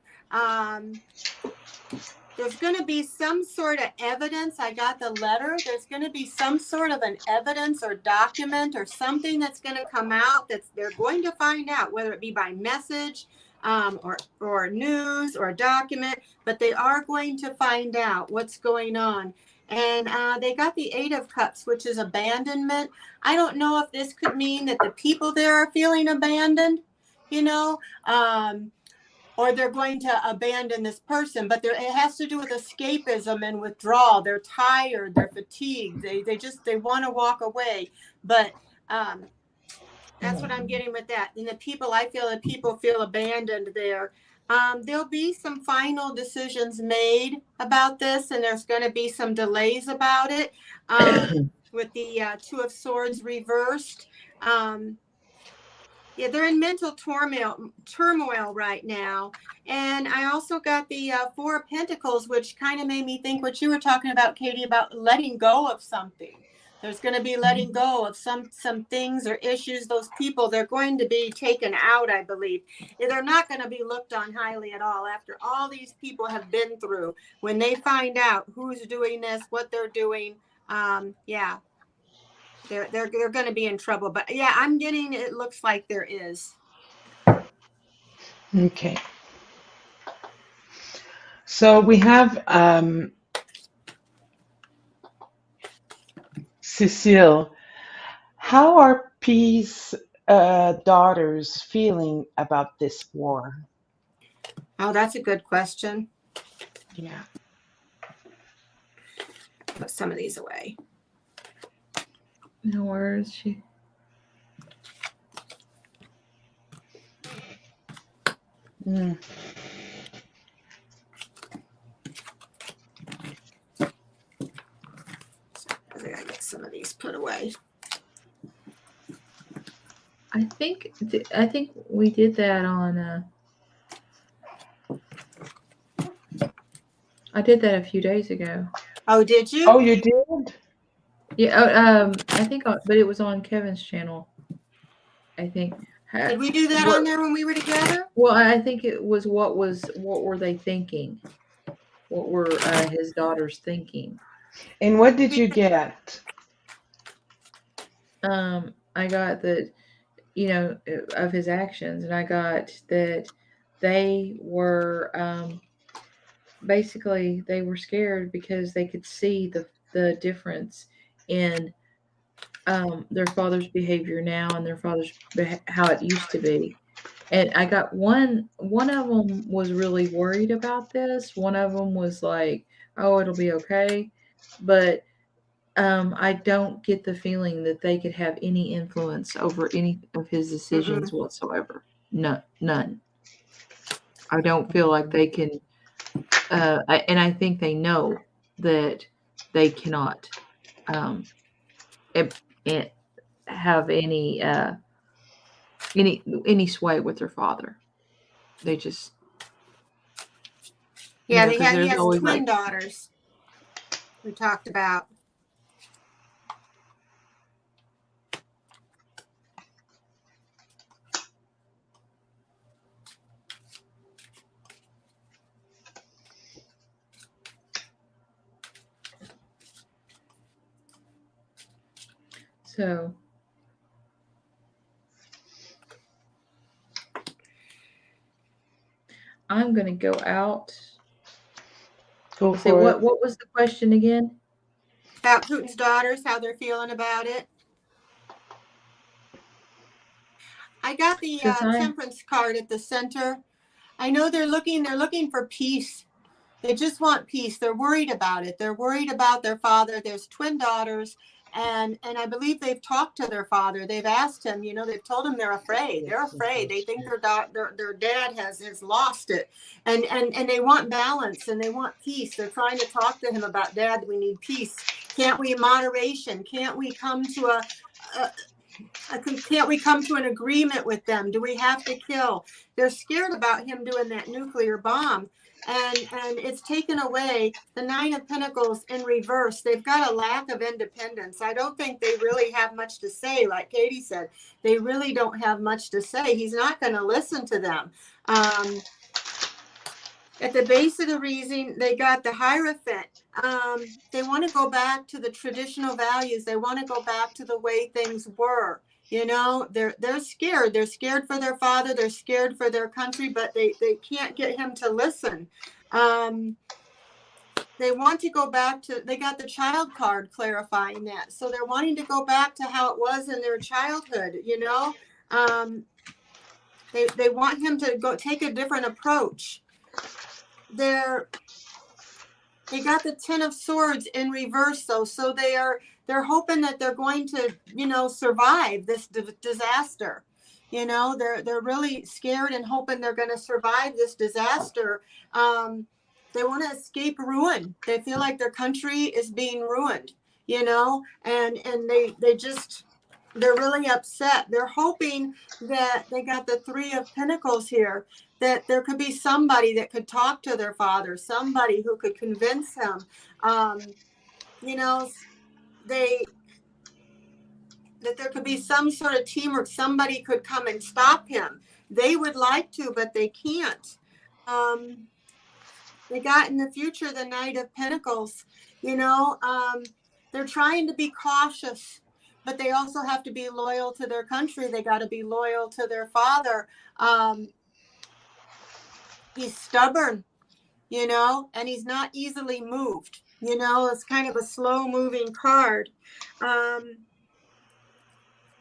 There's going to be some sort of evidence. I got the letter. There's going to be some sort of an evidence or document or something that's going to come out that they're going to find out, whether it be by message or news or a document, but they are going to find out what's going on. And they got the Eight of Cups, which is abandonment. I don't know if this could mean that the people there are feeling abandoned, or they're going to abandon this person, but it has to do with escapism and withdrawal. They're tired, they're fatigued, they want to walk away. But that's what I'm getting with that. And I feel that people feel abandoned there. There'll be some final decisions made about this, and there's going to be some delays about it with the Two of Swords reversed. Yeah, they're in mental turmoil right now. And I also got the Four of Pentacles, which kind of made me think what you were talking about, Katie, about letting go of something. There's going to be letting go of some things or issues. Those people, they're going to be taken out, I believe. They're not going to be looked on highly at all after all these people have been through. When they find out who's doing this, what they're doing, yeah. They're going to be in trouble. But yeah, I'm getting, it looks like there is. Okay. So we have Cecile. How are P's daughters feeling about this war? Oh, that's a good question. Yeah. Put some of these away. No, where is she? Mm. I gotta get some of these put away. I think we did that on. I did that a few days ago. Oh, did you? Oh, you did? Yeah. I think, but it was on Kevin's channel. I think. Did we do that on there when we were together? Well, I think it was what were they thinking? What were his daughters thinking? And what did you get? I got that of his actions, and I got that they were basically they were scared because they could see the difference in their father's behavior now and their father's how it used to be. And I got one of them was really worried about this. One of them was like, "Oh, it'll be okay," but I don't get the feeling that they could have any influence over any of his decisions Mm-mm. whatsoever. No, none. I don't feel like they can. And I think they know that they cannot um, it, it have any sway with their father. They just Yeah, because he there's has always twin like daughters we talked about. so. I'm gonna go out. Go Say for it. what was the question again? About Putin's daughters, how they're feeling about it. I got the Because I temperance card at the center. I know they're looking for peace. They just want peace. They're worried about it. They're worried about their father. There's twin daughters, and I believe they've talked to their father. They've asked him. They've told him they're afraid. They're afraid. They think their dad has lost it, and they want balance and they want peace. They're trying to talk to him about, Dad, we need peace. Can't we moderation? Can't we come to can't we come to an agreement with them? Do we have to kill? They're scared about him doing that nuclear bomb. And it's taken away the Nine of Pentacles in reverse. They've got a lack of independence. I don't think they really have much to say. Like Katie said, they really don't have much to say. He's not going to listen to them. At the base of the reason, they got the Hierophant. They want to go back to the traditional values. They want to go back to the way things were. They're scared. They're scared for their father. They're scared for their country, but they can't get him to listen. They want to go back to, they got the child card clarifying that. So they're wanting to go back to how it was in their childhood, They want him to go take a different approach. They got the Ten of Swords in reverse, though, so they're hoping that they're going to, survive this disaster. They're really scared and hoping they're going to survive this disaster. They want to escape ruin. They feel like their country is being ruined, and they're really upset. They're hoping that they got the Three of Pentacles here, that there could be somebody that could talk to their father, somebody who could convince him. That there could be some sort of teamwork. Somebody could come and stop him. They would like to, but they can't. They got in the future the Knight of Pentacles. They're trying to be cautious, but they also have to be loyal to their country. They got to be loyal to their father. He's stubborn, and he's not easily moved. It's kind of a slow moving card.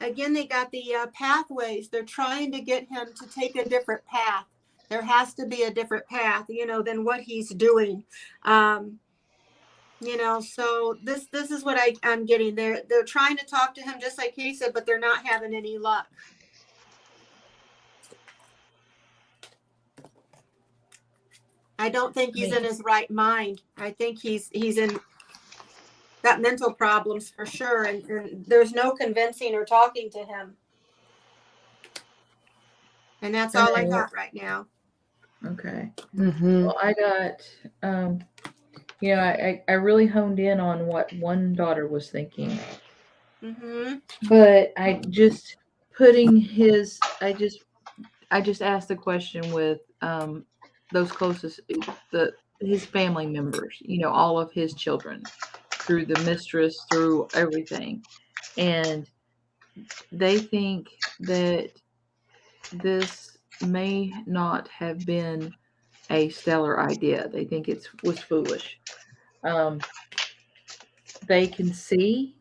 Again, they got the pathways. They're trying to get him to take a different path. There has to be a different path, than what he's doing. So this is what I'm getting. They're trying to talk to him, just like he said, but they're not having any luck. I don't think he's in his right mind. I think he's got mental problems for sure, and there's no convincing or talking to him. And that's all I got right now. Okay. Mm-hmm. Well, I got I really honed in on what one daughter was thinking. Mm-hmm. But I just putting his I just asked the question with those closest his family members, all of his children, through the mistress, through everything. And they think that this may not have been a stellar idea. They think it was foolish. Um, they can see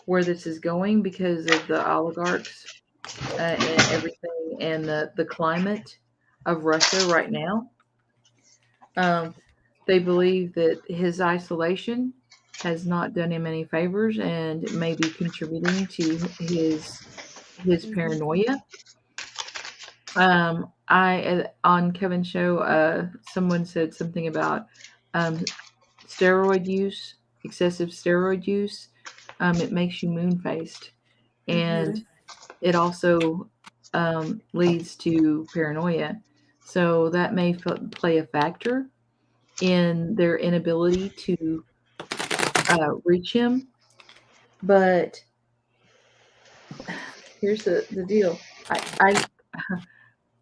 where this is going because of the oligarchs and everything, and the climate of Russia right now. Um, they believe that his isolation has not done him any favors and may be contributing to his paranoia. I on Kevin's show, someone said something about um, steroid use, excessive steroid use. It makes you moon faced, and it also leads to paranoia. So that may play a factor in their inability to reach him. But here's the deal. I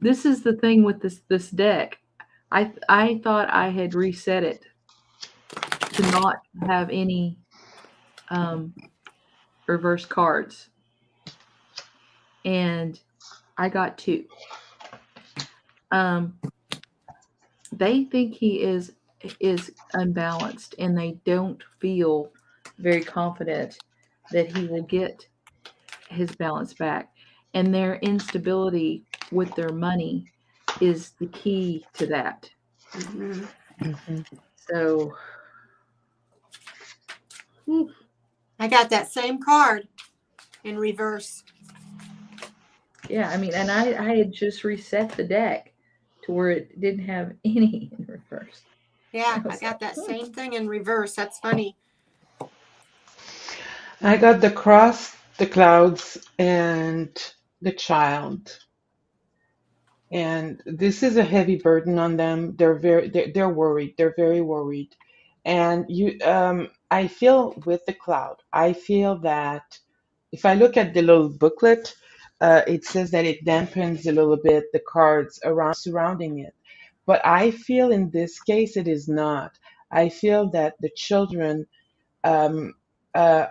this is the thing with this deck. I thought I had reset it to not have any um, reverse cards, and I got two. Um, they think he is unbalanced, and they don't feel very confident that he will get his balance back. And their instability with their money is the key to that. Mhm. So, I got that same card in reverse. yeah, I mean, and I had just reset the deck to where it didn't have any in reverse. Yeah, I got that same thing in reverse. That's funny. I got the cross, the clouds, and the child. And this is a heavy burden on them. They're worried. They're very worried. And I feel with the cloud, I feel that if I look at the little booklet, it says that it dampens a little bit the cards around surrounding it. But I feel in this case it is not. I feel that the children um,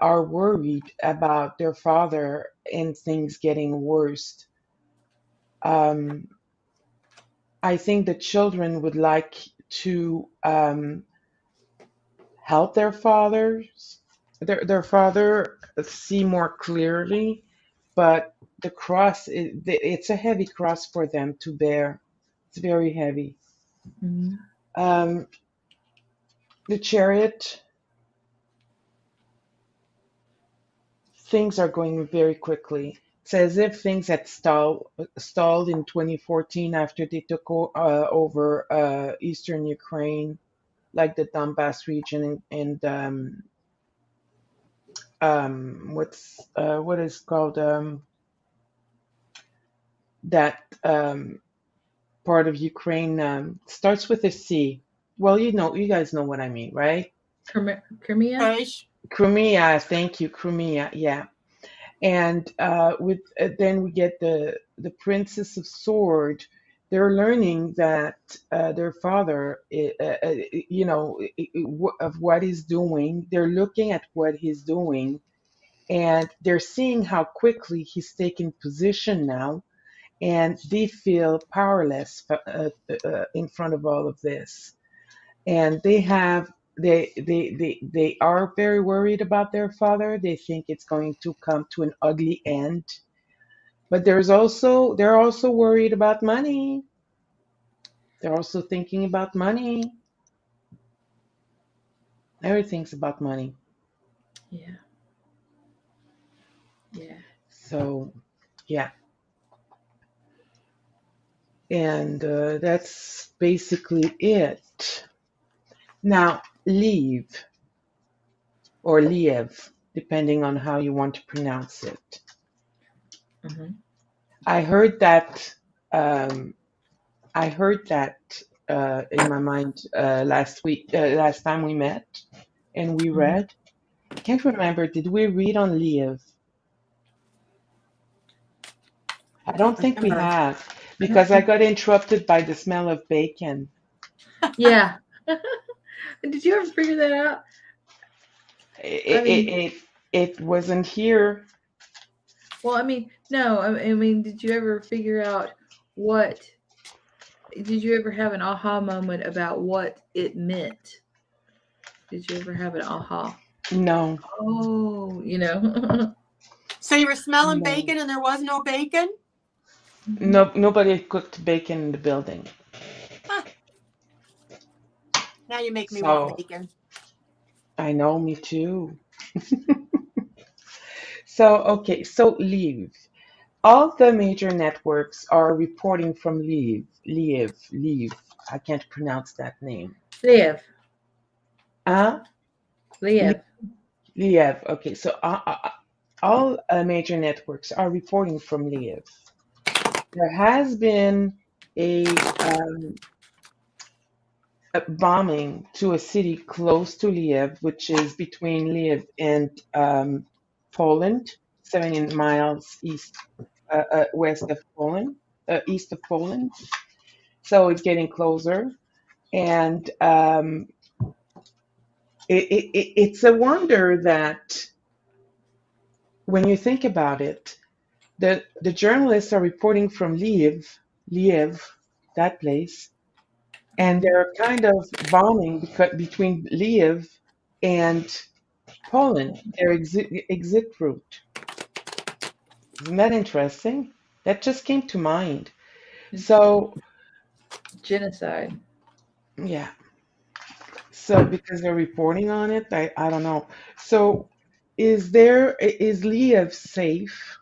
are worried about their father and things getting worse. Um, I think the children would like to help their father see more clearly, but the cross, it's a heavy cross for them to bear. It's very heavy. Mhm. Um, the chariot, things are going very quickly. It's as if things had stalled in 2014 after they took over eastern Ukraine, like the Donbass region and what is called that part of Ukraine starts with a C. Well, you guys know what I mean, right? Crimea? Krish. Crimea, thank you, Crimea, yeah. And with then we get the Princess of Sword. They're learning that their father, of what he's doing. They're looking at what he's doing, and they're seeing how quickly he's taking position now, and they feel powerless in front of all of this. And they are very worried about their father. They think it's going to come to an ugly end. But they're also worried about money. They're also thinking about money. Everything's about money. Yeah, yeah. So, yeah. And that's basically it. Now, leave or Liev, depending on how you want to pronounce it. Hmm. I heard that. Um, I heard that in my mind last time we met, and we Hmm. read. I can't remember. Did we read on Liev? I I don't don't think we remember. have I don't because I think. got interrupted by the smell of bacon. Yeah. Did you ever figure that out? It I it mean, it, it wasn't here. Well, I mean, no, I mean, did you ever figure out what? Did you ever have an aha moment about what it meant? Did you ever have an aha? No, Oh, you know. So you were smelling no, bacon and there was no bacon? no. Nobody had cooked bacon in the building. Huh, now you make me want So bacon. I know, me too. So okay, so leave. All the major networks are reporting from leave. I can't pronounce that name. Live, Huh? live. Liev. Okay, so all major networks are reporting from Liev. There has been a a bombing to a city close to Liev, which is between Liev and Poland, 70 miles west of Poland, east of Poland. So it's getting closer, and it's a wonder that when you think about it, the journalists are reporting from Liev, that place, and Mhm. they're kind of bombing between Liev and Poland, their exit route. Isn't that interesting? That just came to mind. It's So, genocide. yeah. So because they're reporting on it, I don't know. So is Liev safe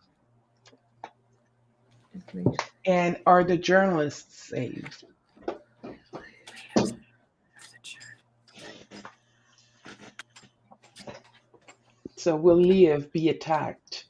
and are the journalists safe? So will Liev be attacked?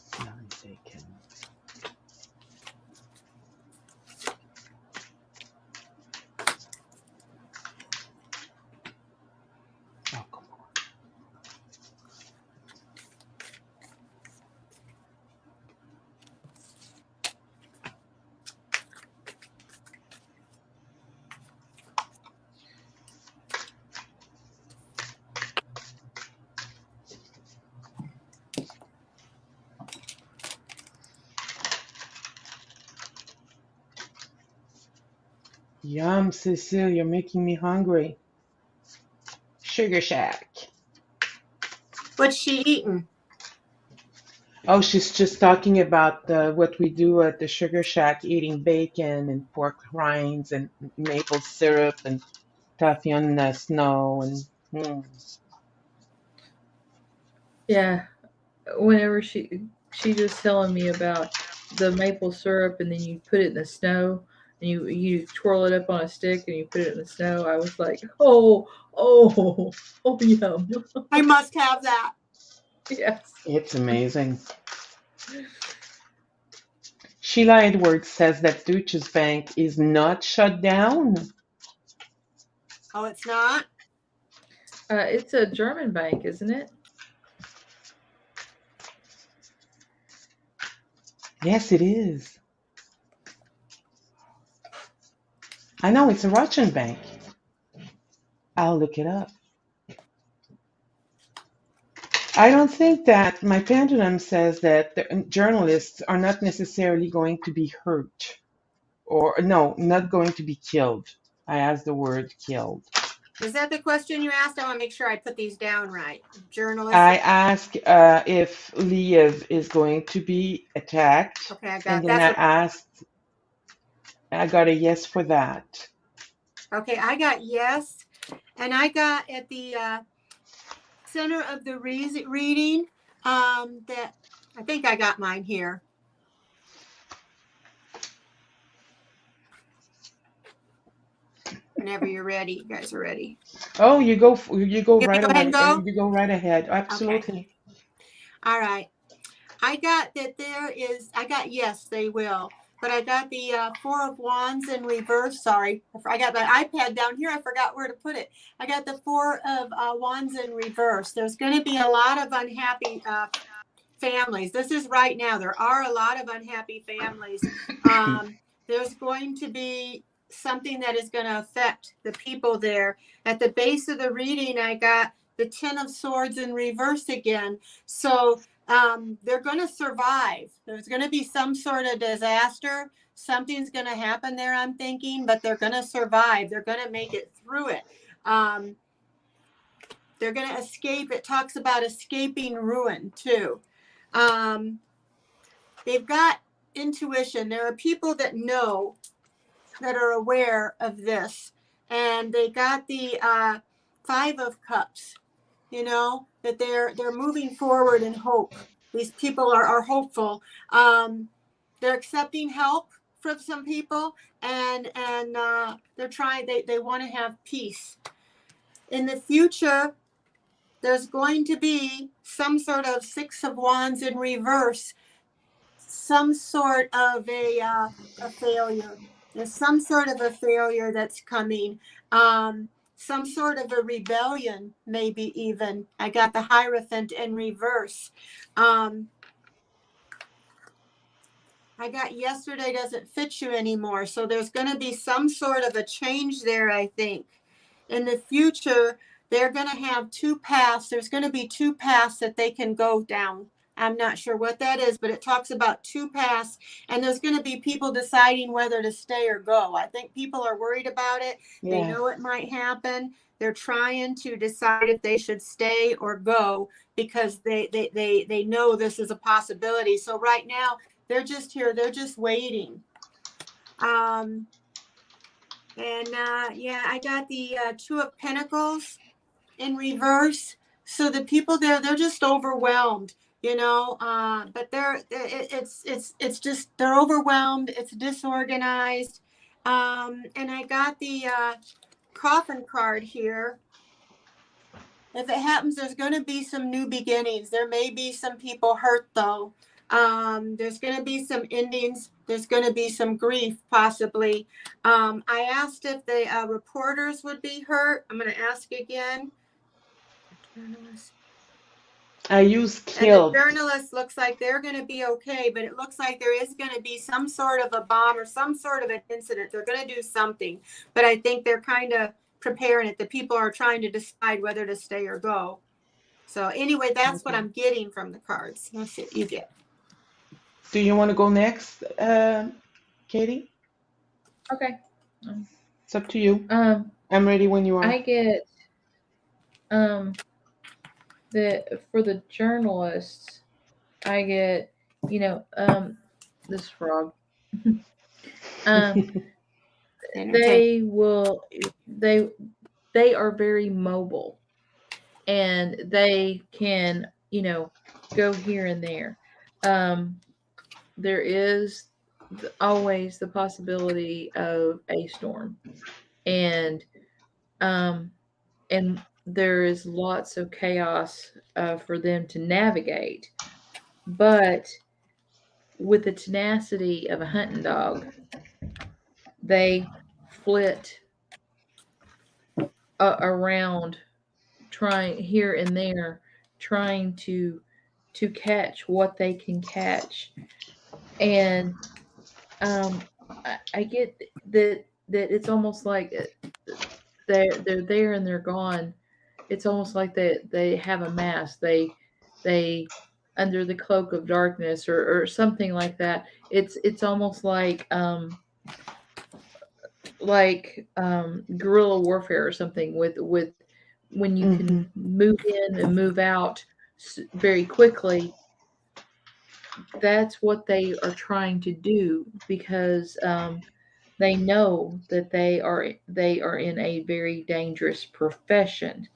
Smelling bacon. Oh, come on. Yum, Cecile, you're making me hungry. Sugar Shack. What's she eating? Oh, she's just talking about what we do at the Sugar Shack, eating bacon and pork rinds and maple syrup and toffee on the snow and Yeah, whenever she was telling me about the maple syrup and then you put it in the snow and you twirl it up on a stick and you put it in the snow, I was like, oh, yum. I must have that. Yes. it's amazing. Sheila Edwards says that Deutsche Bank is not shut down. Oh, it's not? It's a German bank, isn't it? Yes, it is. I know it's a Russian bank. I'll look it up. I don't think that my pendulum says that the journalists are not necessarily going to be hurt or no, not going to be killed. I asked the word killed. Is that the question you asked? I want to make sure I put these down right. Journalist. I asked if Liev is going to be attacked, Okay, I and got then that's what. I got a yes for that. Okay, I got yes, and I got at the center of the reading that I think I got mine here. Whenever you're ready, you guys are ready. Oh, you go Can we right go ahead and away. go? You go right ahead. Okay. Absolutely. All right. I got that there is, I got yes, they will. But I got the Four of Wands in reverse. Sorry, I got my iPad down here. I forgot where to put it. I got the Four of Wands in reverse. There's going to be a lot of unhappy families. This is right now. There are a lot of unhappy families. There's going to be something that is going to affect the people there. At the base of the reading, I got the Ten of Swords in reverse again. So they're going to survive. There's going to be some sort of disaster. Something's going to happen there, I'm thinking, but they're going to survive. They're going to make it through it. They're going to escape. It talks about escaping ruin, too. They've got intuition. There are people that know, that are aware of this. And they got the Five of Cups, you know, that they're moving forward in hope. These people are hopeful. They're accepting help from some people, and they're trying. They want to have peace. In the future, there's going to be some sort of Six of Wands in reverse, some sort of a failure. There's some sort of a failure that's coming. Some sort of a rebellion, maybe even. I got the Hierophant in reverse. I got yesterday doesn't fit you anymore. So there's going to be some sort of a change there, I think. In the future, they're going to have two paths. There's going to be two paths that they can go down. I'm not sure what that is, but it talks about two paths, and there's going to be people deciding whether to stay or go. I think people are worried about it. They Yes. know it might happen. They're trying to decide if they should stay or go because they know this is a possibility. So right now, they're just here. They're just waiting. And yeah, I got the Two of Pentacles in reverse. So the people there, they're just overwhelmed, you know. But it's just they're overwhelmed. It's disorganized. And I got the Coffin card here. If it happens, there's going to be some new beginnings. There may be some people hurt, though. There's going to be some endings. There's going to be some grief, possibly. I asked if the reporters would be hurt. I'm going to ask again. I use And the killed. journalists looks like they're going to be okay, but it looks like there is going to be some sort of a bomb or some sort of an incident. They're going to do something, but I think they're kind of preparing it. The people are trying to decide whether to stay or go. So anyway, that's what I'm getting from the cards. Let's see what you get. Do you want to go next, Katie? Okay. It's up to you. I'm ready when you are. I get for the journalists, I get, this frog. They are very mobile, and they can, go here and there. There is always the possibility of a storm, and there is lots of chaos for them to navigate. But with the tenacity of a hunting dog, they flit around, trying here and there, trying to catch what they can catch. And I get that it's almost like they're there and they're gone. It's almost like they have a mask. They under the cloak of darkness, or something like that. It's almost like like guerrilla warfare or something with when you can Mhm. move in and move out very quickly. That's what they are trying to do because they know that they are in a very dangerous profession.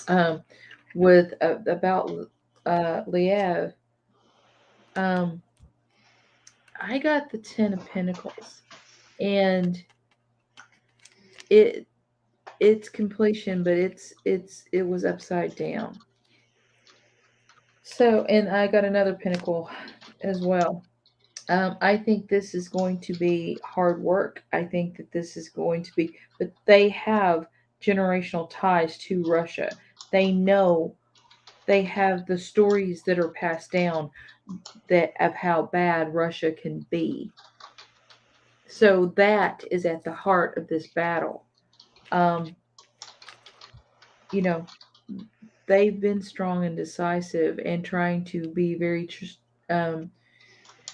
Um, with about Liev, um, I got the 10 of Pentacles, and it it's completion, but it was upside down. So, and I got another Pentacle as well. I think this is going to be hard work. I think that this is going to be, but they have generational ties to Russia. They know they have the stories that are passed down that of how bad Russia can be. So that is at the heart of this battle. Um, you know, they've been strong and decisive and trying to be um,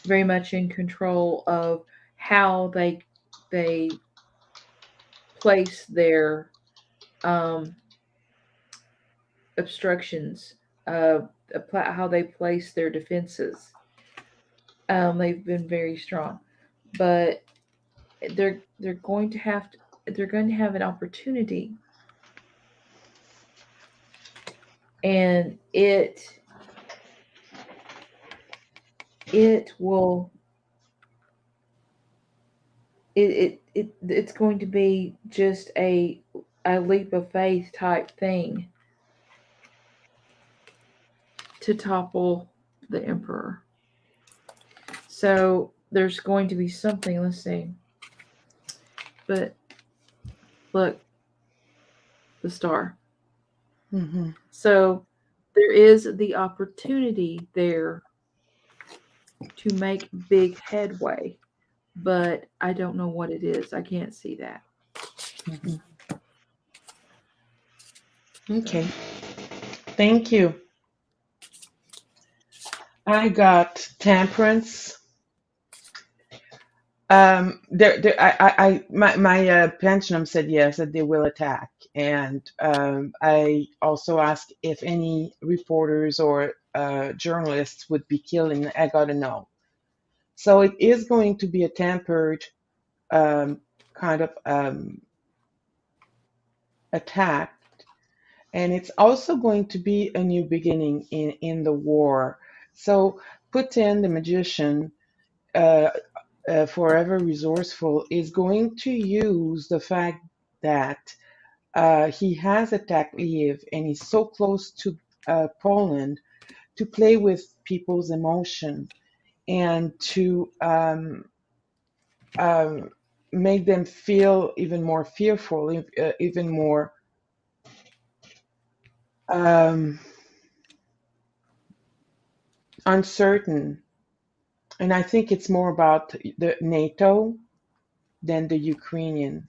very much in control of how they place their um, obstructions, uh, how they place their defenses. They've been very strong, but they're going to have to, they're going to have an opportunity, and it will it's going to be just a leap of faith type thing to topple the emperor. So there's going to be something. Let's see. But look, the star. Mhm. So there is the opportunity there to make big headway, but I don't know what it is. I can't see that. Mhm. So Okay. Thank you. I got temperance. My pensionum said yes, that they will attack, and I also asked if any reporters or journalists would be killed, and I got a no. So it is going to be a tempered um, kind of attack, and it's also going to be a new beginning in the war. So Putin, the magician, uh, forever resourceful, is going to use the fact that he has attacked Kiev and he's so close to Poland to play with people's emotion and to um, make them feel even more fearful, even more um, uncertain. And I think it's more about the NATO than the Ukrainian.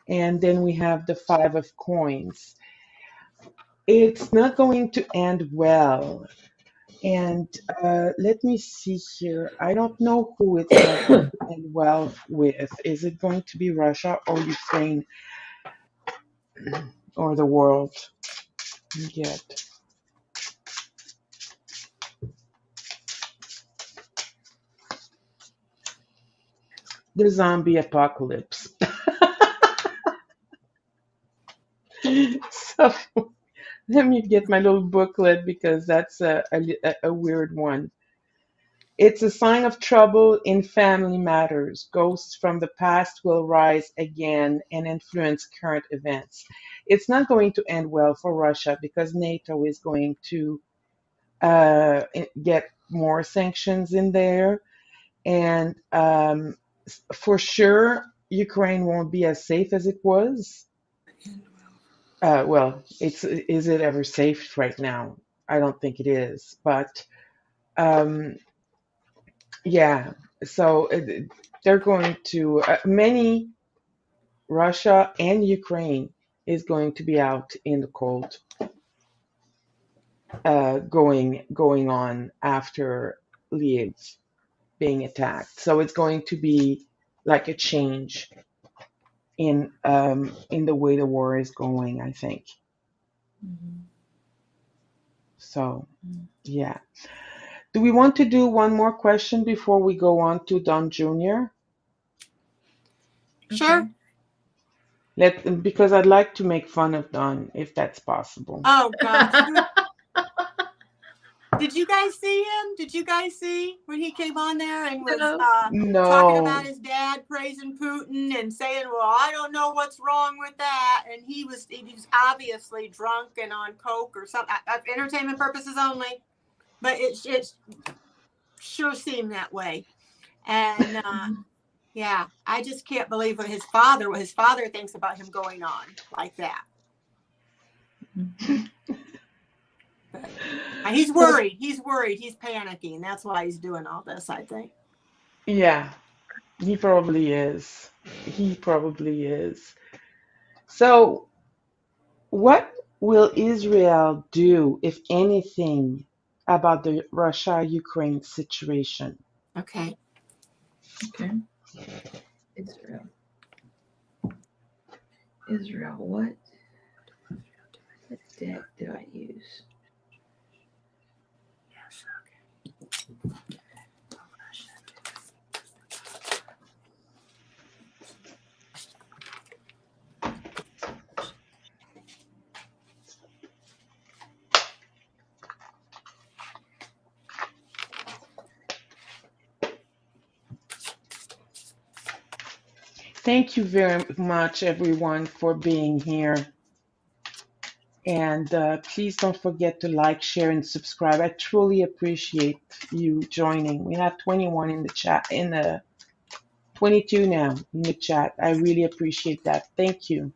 And then we have the Five of Coins. It's not going to end well. And let me see here. I don't know who it's not going to end well with. Is it going to be Russia or Ukraine or the world? Yet the zombie apocalypse. So let me get my little booklet because that's a weird one. It's a sign of trouble in family matters. Ghosts from the past will rise again and influence current events. It's not going to end well for Russia because NATO is going to get more sanctions in there. And for sure, Ukraine won't be as safe as it was. Well, is it ever safe right now? I don't think it is. But um, yeah, so they're going to many Russia and Ukraine is going to be out in the cold, going on after Liev being attacked. So it's going to be like a change in the way the war is going, I think. Mhm. So Mhm. yeah. Do we want to do one more question before we go on to Don Jr.? Sure. Okay. Because I'd like to make fun of Don if that's possible. Oh gosh. Did you guys see him? Did you guys see when he came on there and was No. talking about No. his dad praising Putin and saying, "Well, I don't know what's wrong with that," and he was obviously drunk and on coke or something. Entertainment purposes only, but it sure seemed that way. And Mhm. yeah, I just can't believe what his father thinks about him going on like that. Mhm. But he's Well, worried. He's worried. He's panicking. That's why he's doing all this, I think. yeah, he probably is. He probably is. So, what will Israel do, if anything, about the Russia-Ukraine situation? Okay. Okay. Israel. Israel. What deck do I use? Yes. Thank you very much, everyone, for being here. And please don't forget to like, share, and subscribe. I truly appreciate you joining. We have 21 in the chat, in the 22 now in the chat. I really appreciate that. Thank you.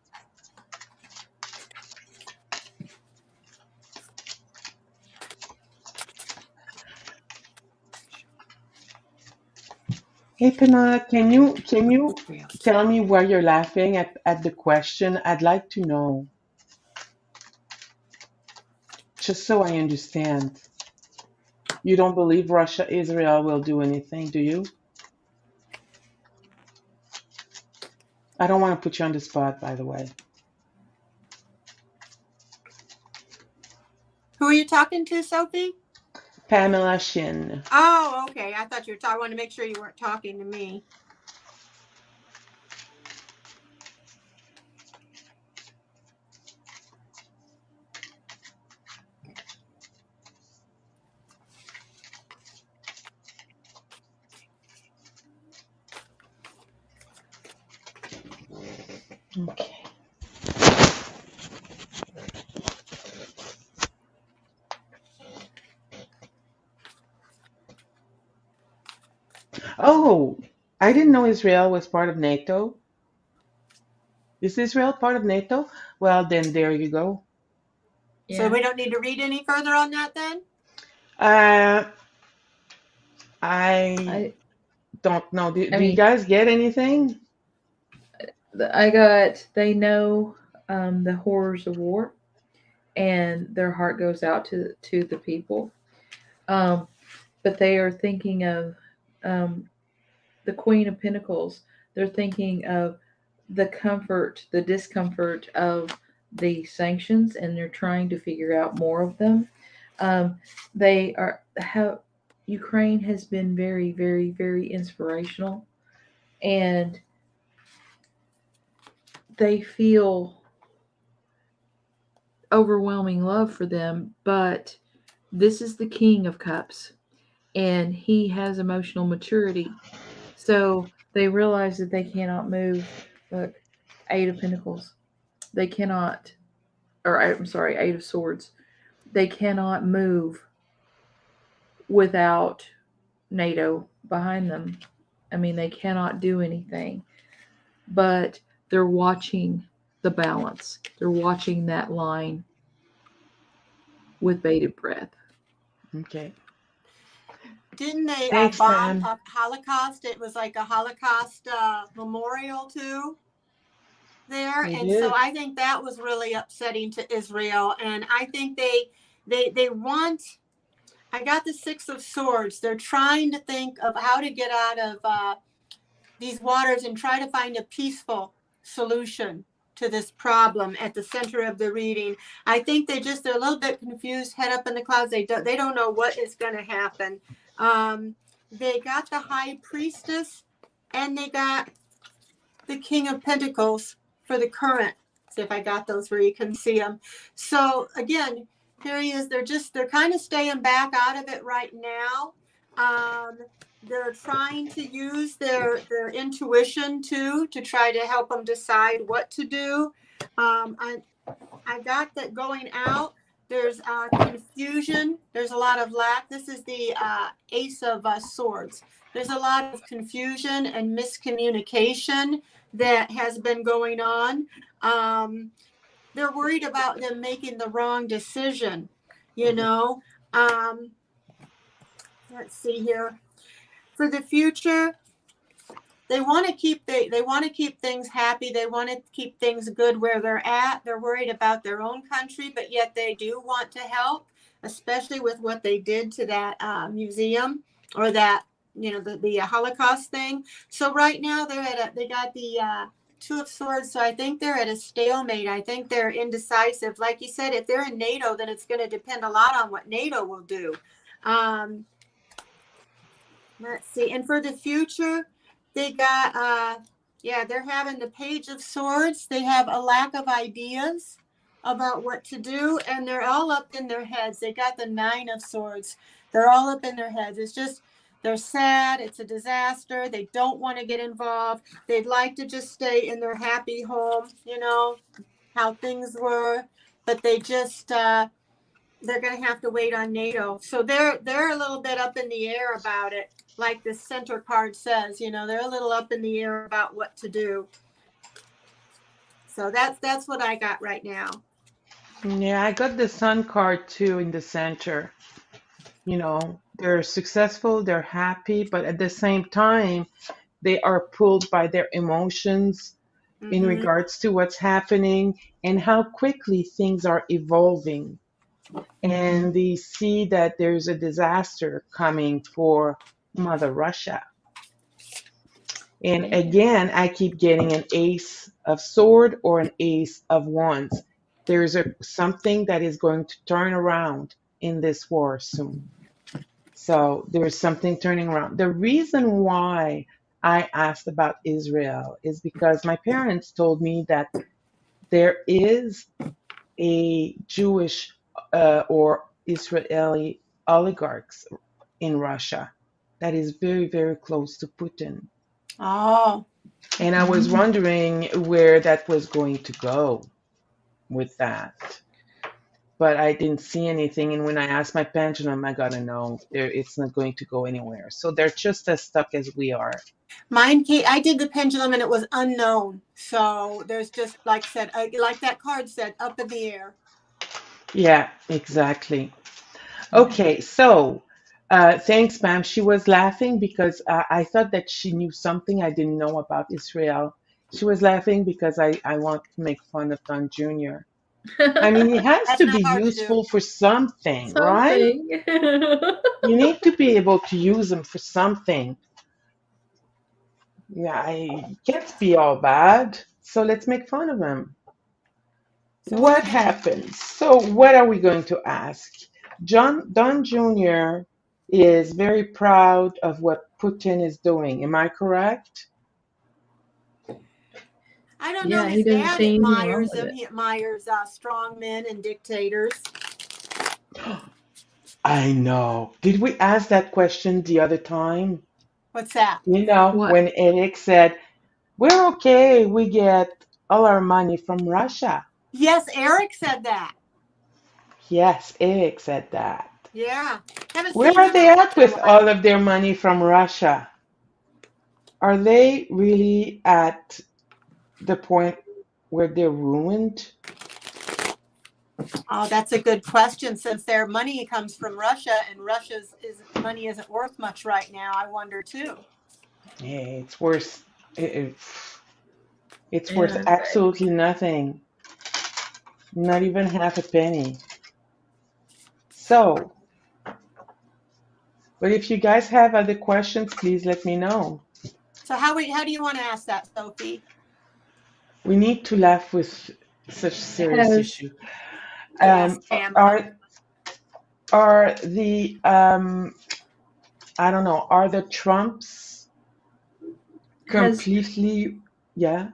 Hey, Pana, can you tell me why you're laughing at the question? I'd like to know, just so I understand. You don't believe Russia, Israel will do anything, do you? I don't want to put you on the spot, by the way. Who are you talking to, Sophie? Pamela Shin. Oh, okay. I thought you were talking. I wanted to make sure you weren't talking to me. Okay. Oh, I didn't know Israel was part of NATO. Is Israel part of NATO? Well, then there you go. So Yeah. we don't need to read any further on that then? Uh, I I don't know. Do, I do you mean, guys get anything? I got they know the horrors of war, and their heart goes out to the people. Um, but they are thinking of um, the Queen of Pentacles. They're thinking of the discomfort of the sanctions, and they're trying to figure out more of them. They are how Ukraine has been very, very, very inspirational, and they feel overwhelming love for them. But this is the King of Cups, and he has emotional maturity. So they realize that they cannot move. Look, Eight of Pentacles. They cannot, or I'm sorry, Eight of Swords. They cannot move without NATO behind them. I mean, they cannot do anything. But they're watching the balance. They're watching that line with bated breath. Okay. Didn't they Thanks, bomb Pam. a Holocaust? It was like a Holocaust memorial too there, They and so did. I think that was really upsetting to Israel. And I think they want. I got the Six of Swords. They're trying to think of how to get out of these waters and try to find a peaceful solution to this problem at the center of the reading. I think they're a little bit confused, head up in the clouds. They don't know what is going to happen. They got the High Priestess, and they got the King of Pentacles for the current. See if I got those where you can see them. So again, here he is. They're kind of staying back out of it right now. They're trying to use their intuition too, to try to help them decide what to do. I got that going out. There's confusion. There's a lot of lack. This is the Ace of Swords. There's a lot of confusion and miscommunication that has been going on. They're worried about them making the wrong decision, you know. Let's see here. For the future, they want to keep things happy. They want to keep things good where they're at. They're worried about their own country, but yet they do want to help, especially with what they did to that museum, or that, you know, the Holocaust thing. So right now they got the Two of Swords. So I think they're at a stalemate. I think they're indecisive. Like you said, if they're in NATO, then it's going to depend a lot on what NATO will do. Let's see. And for the future, they got, they're having the Page of Swords. They have a lack of ideas about what to do, and they're all up in their heads. They got the Nine of Swords. They're all up in their heads. It's just, they're sad. It's a disaster. They don't want to get involved. They'd like to just stay in their happy home, you know, how things were, but they just, they're going to have to wait on NATO. So they're a little bit up in the air about it. Like the center card says, you know, they're a little up in the air about what to do. So that's what I got right now. Yeah, I got the Sun card too in the center. You know, they're successful, they're happy, but at the same time, they are pulled by their emotions in regards to what's happening and how quickly things are evolving. And they see that there's a disaster coming for Mother Russia. And again, I keep getting an Ace of Sword or an Ace of Wands. There's something that is going to turn around in this war soon. So there's something turning around. The reason why I asked about Israel is because my parents told me that there is a Jewish or Israeli oligarchs in Russia that is very, very close to Putin. Oh. And I was wondering where that was going to go with that. But I didn't see anything. And when I asked my pendulum, I got to know it's not going to go anywhere. So they're just as stuck as we are. Mine, I did the pendulum and it was unknown. So there's just, like I said, like that card said, up in the air. Yeah, exactly. Okay, so thanks, ma'am. She was laughing because I thought that she knew something I didn't know about Israel. She was laughing because I want to make fun of Don Jr. I mean, he has That's to not be hard to do. useful for something, right? You need to be able to use him for something. Yeah, he can't be all bad. So let's make fun of him. So What happens? So what are we going to ask? Don Jr. is very proud of what Putin is doing. Am I correct? I don't know. Yeah, he His doesn't dad see anything wrong admires with him. it. He admires strong men and dictators. I know. Did we ask that question the other time? What's that? You know, What? when Eric said, we're okay, we get all our money from Russia. Yes, Eric said that. Yes, Eric said that. Yeah. Haven't Where seen are him they around at in a with while. all of their money from Russia? Are they really at the point where they're ruined? Oh, that's a good question. Since their money comes from Russia and Russia's money isn't worth much right now, I wonder too. Yeah, it's worth it's Yeah, worth right. absolutely nothing. Not even half a penny. So, but if you guys have other questions, please let me know. So how do you want to ask that, Sophie? We need to laugh with such serious Has issue. Yes, Um, Tampa. are the I don't know, are the Trumps has completely, yeah,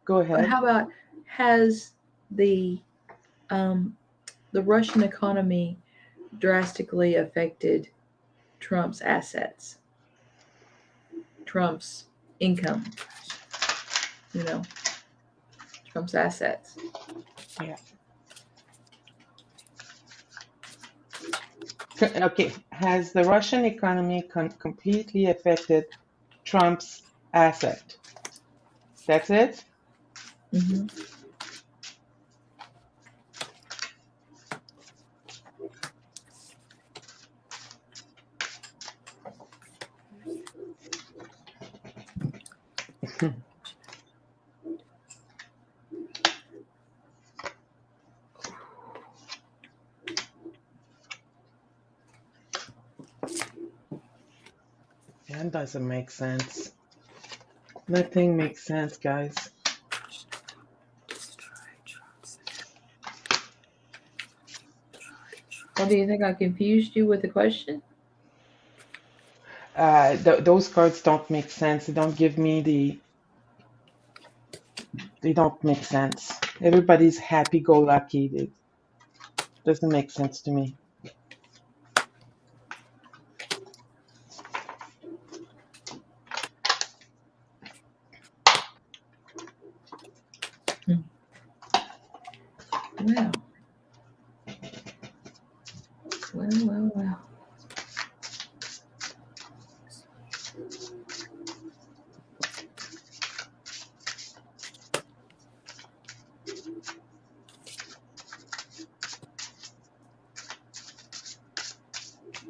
go ahead. how about has the um, the Russian economy drastically affected Trump's assets, Trump's income, you know, Trump's assets. Yeah. Okay, has the Russian economy completely affected Trump's asset? That's it? Hmm. That doesn't make sense. Nothing makes sense, guys. Well, do you think I confused you with the question? Those cards don't make sense. They don't give me they don't make sense. Everybody's happy-go-lucky. It doesn't make sense to me. Hmm. Well, well.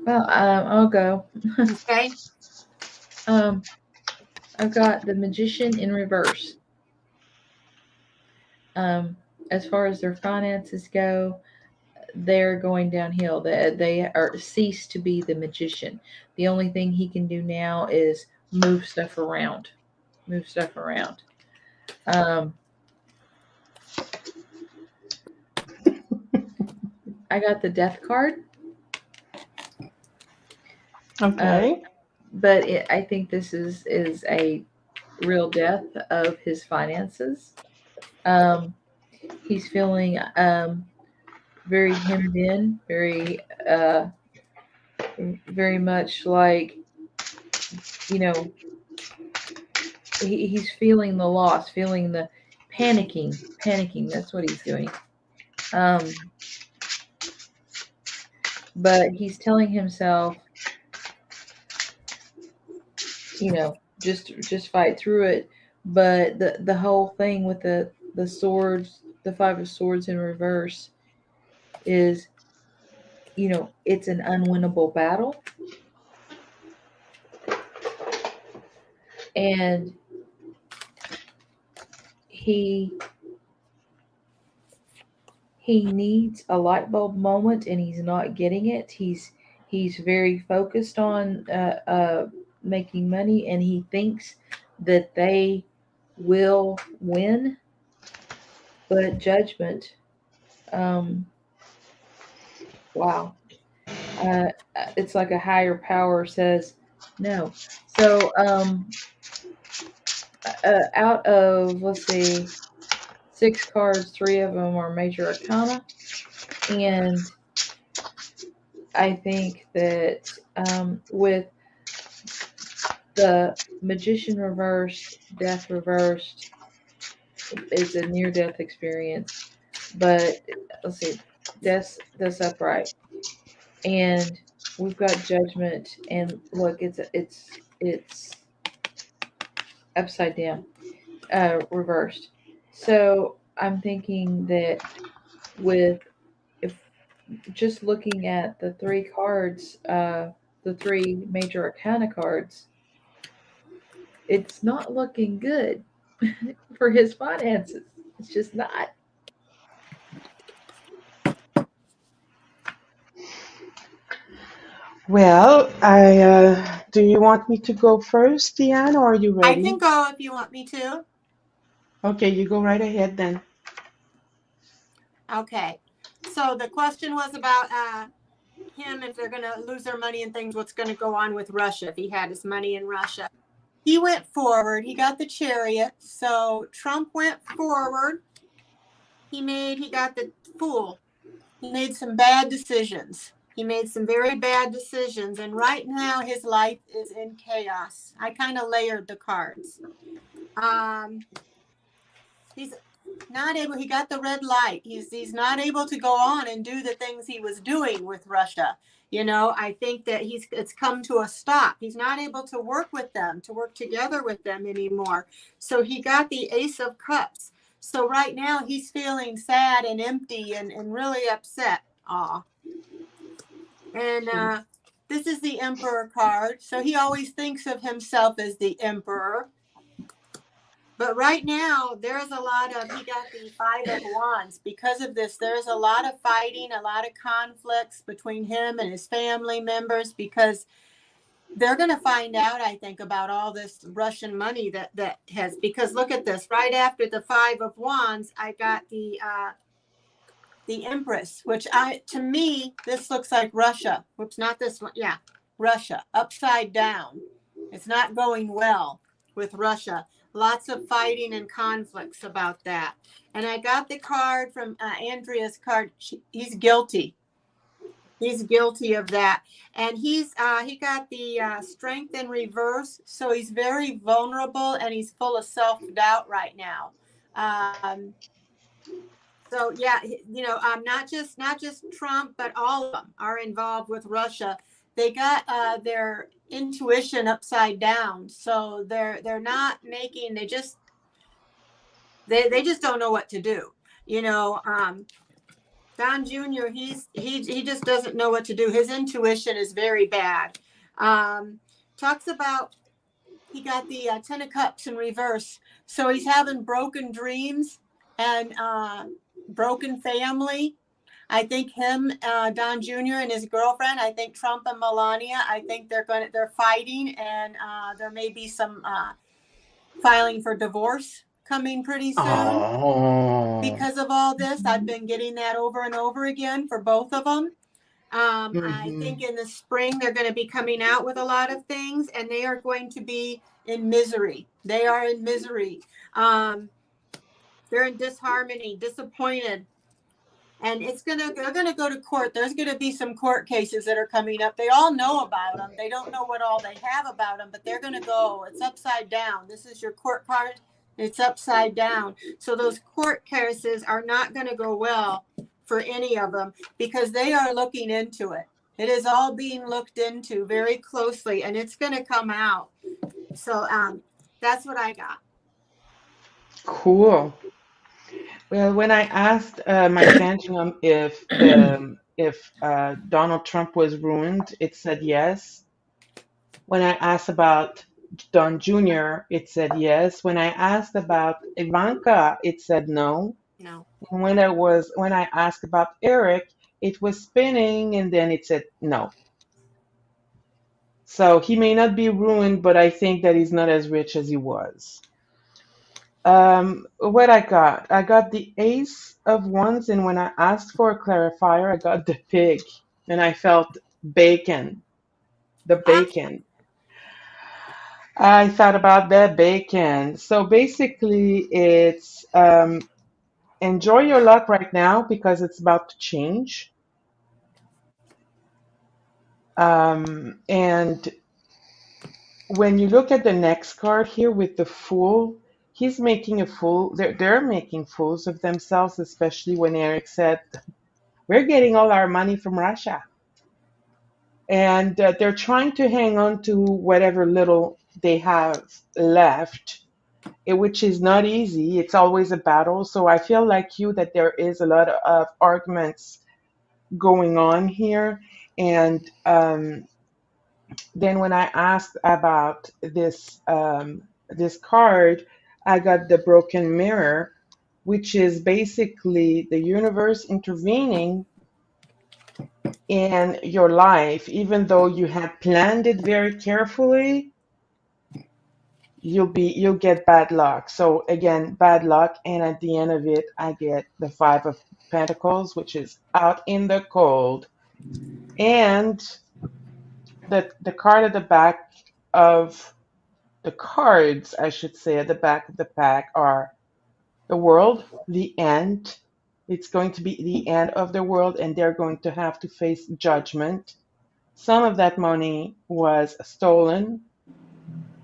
Well, I'll go. Okay. um, I've got the Magician in reverse. Um, as far as their finances go, they're going downhill. They are cease to be the magician. The only thing he can do now is move stuff around. Move stuff around. Um, I got the death card, uh, Okay. but I think this is a real death of his finances. Um, he's feeling very hemmed in, uh, very much like you know he's feeling the loss, feeling the panicking. That's what he's doing. Um, but he's telling himself, just fight through it. But the whole thing with the swords, the five of swords in reverse, is it's an unwinnable battle, and he he needs a light bulb moment, and he's not getting it. He's very focused on making money, and he thinks that they will win, but judgment, um, wow, uh, it's like a higher power says no. So out of, let's see, six cards, three of them are major arcana, and I think that with the magician reversed, death reversed, it's a near death experience. But let's see, death's upright, and we've got judgment, and look, it's upside down, reversed. So I'm thinking that with if just looking at the three cards, the three major arcana cards, it's not looking good for his finances. It's just not. Well, I do you want me to go first, Deann, or are you I can ready? go if you want me to. Okay, you go right ahead then. Okay. So the question was about him, if they're going to lose their money and things, what's going to go on with Russia if he had his money in Russia. He went forward. He got the chariot. So Trump went forward. He got the fool. He made some bad decisions. He made some very bad decisions. And right now his life is in chaos. I kind of layered the cards. He's not able, he got the red light. He's not able to go on and do the things he was doing with Russia. You know, I think that it's come to a stop. He's not able to work with them, to work together with them anymore. So he got the Ace of Cups. So right now he's feeling sad and empty and really upset. Aw. And this is the Emperor card. So he always thinks of himself as the Emperor. But right now, there's a lot of, he got the Five of Wands. Because of this, there's a lot of fighting, a lot of conflicts between him and his family members, because they're going to find out, I think, about all this Russian money that has, because look at this, right after the Five of Wands, I got the Empress, which to me, this looks like Russia. Whoops, not this one. Yeah, Russia, upside down. It's not going well with Russia. Lots of fighting and conflicts about that. And I got the card from Andrea's card. He's guilty. He's guilty of that. And he got the strength in reverse. So he's very vulnerable and he's full of self-doubt right now. So yeah, you know, not just Trump, but all of them are involved with Russia. They got their intuition upside down, so they're not making. They just don't know what to do. You know, Don Jr. He just doesn't know what to do. His intuition is very bad. Talks about he got the Ten of Cups in reverse, so he's having broken dreams and broken family. I think him, Don Jr. and his girlfriend, I think Trump and Melania, I think they're fighting, and there may be some filing for divorce coming pretty soon. Oh. Because of all this. I've been getting that over and over again for both of them. I think in the spring they're going to be coming out with a lot of things, and they are going to be in misery. They are in misery. They're in disharmony, disappointed. And they're gonna go to court. There's gonna be some court cases that are coming up. They all know about them. They don't know what all they have about them, but they're gonna go. It's upside down. This is your court card. It's upside down. So those court cases are not gonna go well for any of them, because they are looking into it. It is all being looked into very closely, and it's gonna come out. So that's what I got. Cool. Well, when I asked my pendulum if Donald Trump was ruined, it said yes. When I asked about Don Jr., it said yes. When I asked about Ivanka, it said no. No. And when I asked about Eric, it was spinning, and then it said no. So he may not be ruined, but I think that he's not as rich as he was. What I got the Ace of Wands, and when I asked for a clarifier, I got the pig, and I felt bacon, the bacon. I thought about that bacon. So basically, it's enjoy your luck right now because it's about to change. And when you look at the next card here with the Fool, he's making a fool. They're making fools of themselves, especially when Eric said, "We're getting all our money from Russia," and they're trying to hang on to whatever little they have left, which is not easy. It's always a battle. So I feel like you that there is a lot of arguments going on here, and then when I asked about this card, I got the broken mirror, which is basically the universe intervening in your life, even though you had planned it very carefully. you'll get bad luck. So again, bad luck, and at the end of it, I get the Five of Pentacles, which is out in the cold, and the card at the back of the cards, I should say, at the back of the pack are the world, the end. It's going to be the end of the world, and they're going to have to face judgment. Some of that money was stolen.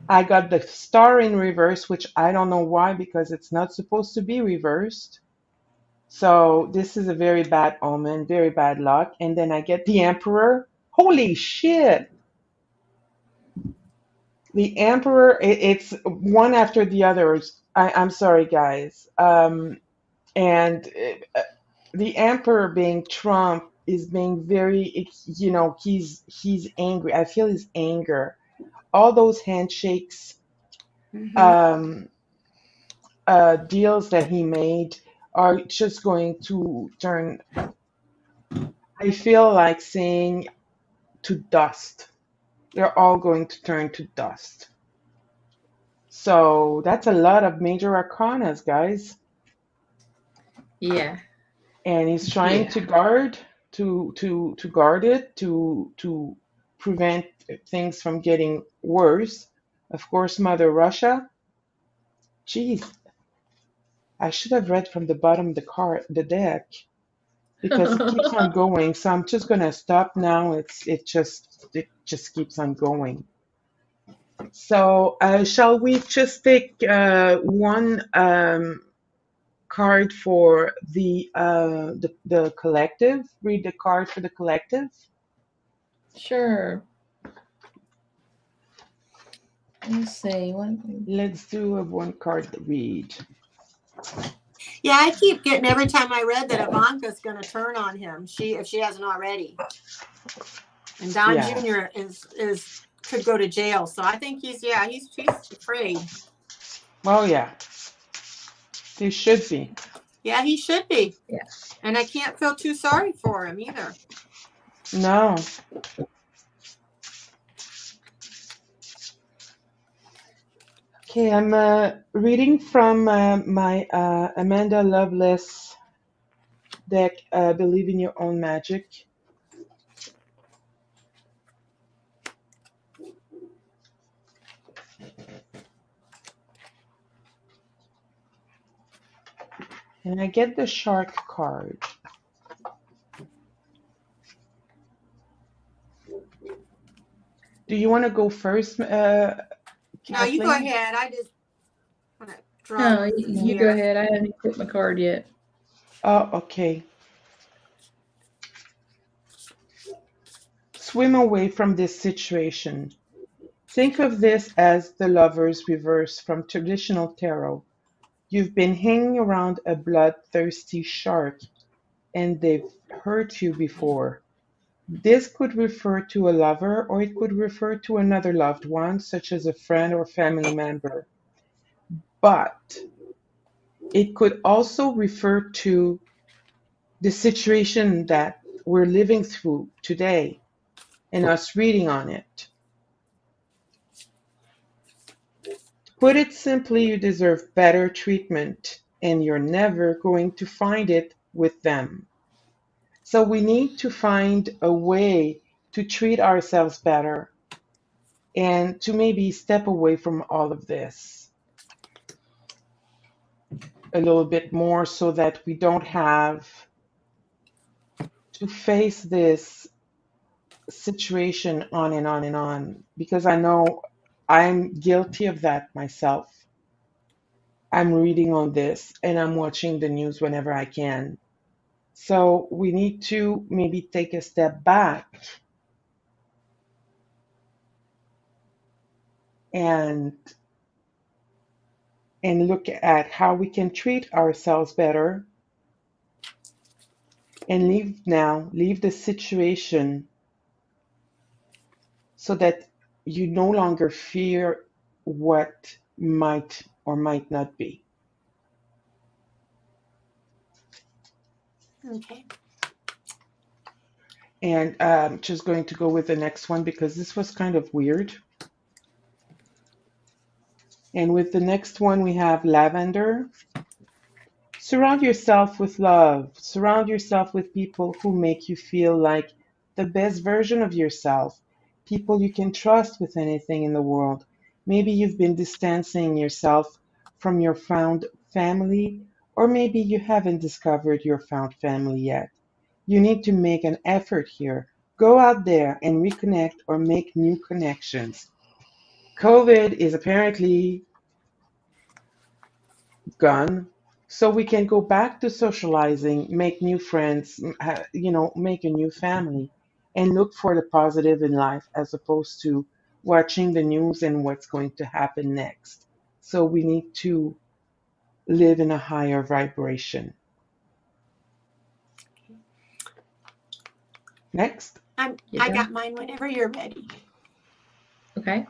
I got the star in reverse, which I don't know why, because it's not supposed to be reversed. So this is a very bad omen, very bad luck. And then I get the emperor. Holy shit! The emperor, it's one after the others. I'm sorry, guys. And the emperor being Trump is being very, he's angry. I feel his anger. All those handshakes, Hmm. um, deals that he made are just going to turn, I feel like saying, to dust. They're all going to turn to dust. So that's a lot of major arcanas, guys. Yeah. And he's trying Yeah. to guard to guard it to prevent things from getting worse. Of course, Mother Russia. Geez, I should have read from the bottom of the deck, because it keeps on going. So I'm just gonna stop now. It just keeps on going. So shall we just take one card for the collective? Read the card for the collective. Sure. Let's see. One. Let's do a one card read. Yeah, I keep getting every time I read that Ivanka's going to turn on him. If she hasn't already, and Don Yeah. Jr. is could go to jail. So I think he's afraid. Oh yeah, they should be. Yeah, he should be. Yeah. And I can't feel too sorry for him either. No. Okay, I'm reading from my Amanda Lovelace deck, Believe in Your Own Magic. And I get the Shark card. Do you want to go first, No, you go Kathleen? ahead. I just want to draw No, lenses you go here. ahead. I haven't put my card yet. Oh, okay. Swim away from this situation. Think of this as the Lover's reverse from traditional tarot. You've been hanging around a bloodthirsty shark, and they've hurt you before. This could refer to a lover, or it could refer to another loved one, such as a friend or family member. But it could also refer to the situation that we're living through today and us reading on it. To put it simply, you deserve better treatment, and you're never going to find it with them. So we need to find a way to treat ourselves better and to maybe step away from all of this a little bit more, so that we don't have to face this situation on and on and on, because I know I'm guilty of that myself. I'm reading on this and I'm watching the news whenever I can. So we need to maybe take a step back and look at how we can treat ourselves better, and leave the situation, so that you no longer fear what might or might not be. Okay. And I'm just going to go with the next one, because this was kind of weird. And with the next one, we have lavender. Surround yourself with love. Surround yourself with people who make you feel like the best version of yourself. People you can trust with anything in the world. Maybe you've been distancing yourself from your found family, or maybe you haven't discovered your found family yet. You need to make an effort here. Go out there and reconnect or make new connections. COVID is apparently gone, so we can go back to socializing, make new friends, make a new family, and look for the positive in life as opposed to watching the news and what's going to happen next. So we need to live in a higher vibration. Next. You I done? got mine whenever you're ready. Okay.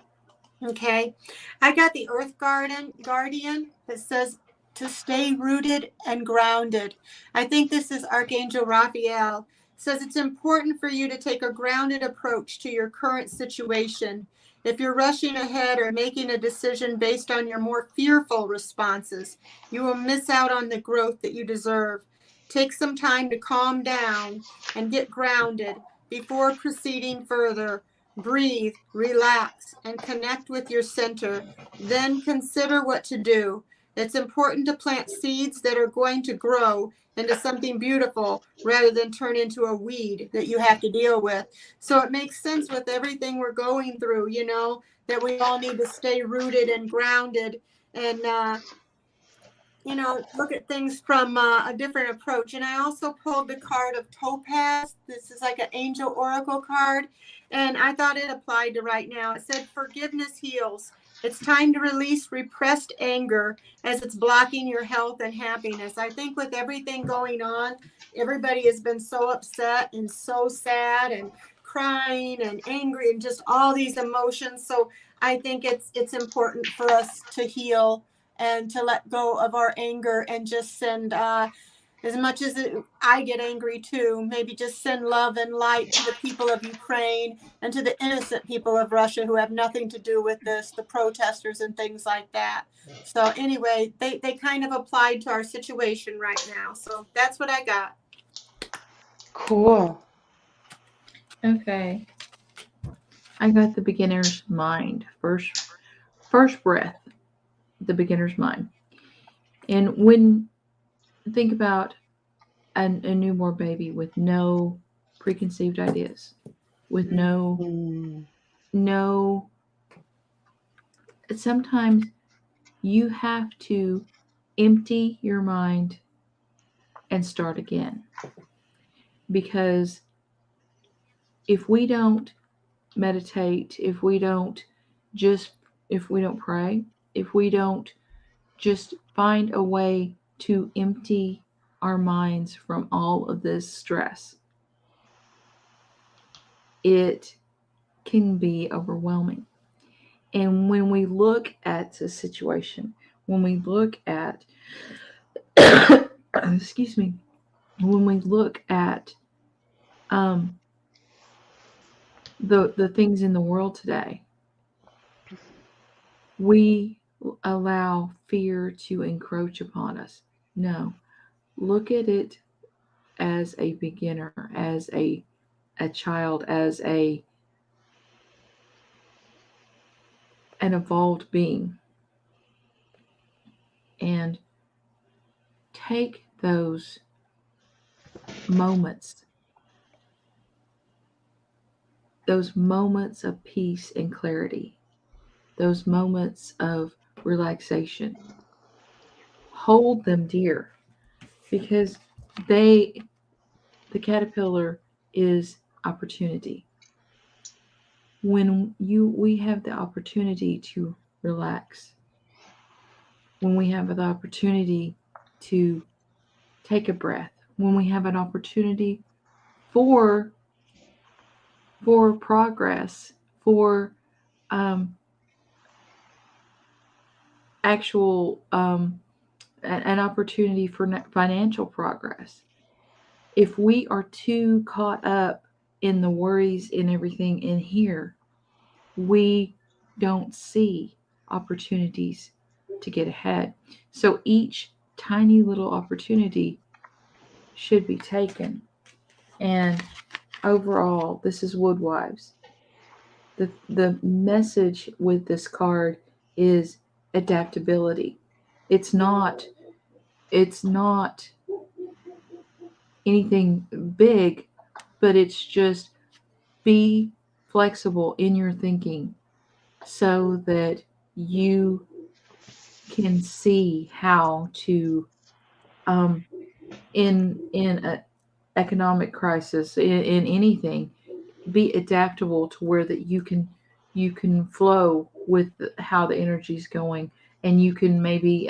Okay. I got the Earth Guardian that says to stay rooted and grounded. I think this is Archangel Raphael. Says it's important for you to take a grounded approach to your current situation. If you're rushing ahead or making a decision based on your more fearful responses, you will miss out on the growth that you deserve. Take some time to calm down and get grounded before proceeding further. Breathe, relax, and connect with your center. Then consider what to do. It's important to plant seeds that are going to grow into something beautiful rather than turn into a weed that you have to deal with. So it makes sense with everything we're going through, that we all need to stay rooted and grounded and look at things from a different approach. And I also pulled the card of Topaz. This is like an angel oracle card. And I thought it applied to right now. It said, forgiveness heals. It's time to release repressed anger as it's blocking your health and happiness. I think with everything going on, everybody has been so upset and so sad and crying and angry and just all these emotions. So I think it's important for us to heal and to let go of our anger and just send, as much as I get angry too, maybe just send love and light to the people of Ukraine and to the innocent people of Russia who have nothing to do with this, the protesters and things like that. So anyway, they kind of applied to our situation right now. So that's what I got. Cool. Okay. I got the beginner's mind. First breath, the beginner's mind. And when think about a newborn baby with no preconceived ideas, with Mm, no sometimes you have to empty your mind and start again. Because if we don't meditate, if we don't pray, if we don't just find a way to empty our minds from all of this stress, it can be overwhelming. And when we look at a situation, when we look at, excuse me, when we look at um, the things in the world today, we allow fear to encroach upon us. No, look at it as a beginner, as a child, as an evolved being, and take moments those moments of peace and clarity, those moments of relaxation. Hold them dear, because they the caterpillar is opportunity. When we have the opportunity to relax, when we have the opportunity to take a breath, when we have an opportunity for progress, for um, actual an opportunity for financial progress. If we are too caught up in the worries and everything in here, we don't see opportunities to get ahead. So each tiny little opportunity should be taken. And overall, this is Woodwives. The message with this card is adaptability. It's not it's not anything big, but it's just be flexible in your thinking so that you can see how to um, in a economic crisis in anything, be adaptable to where that you can flow with how the energy is going, and you can maybe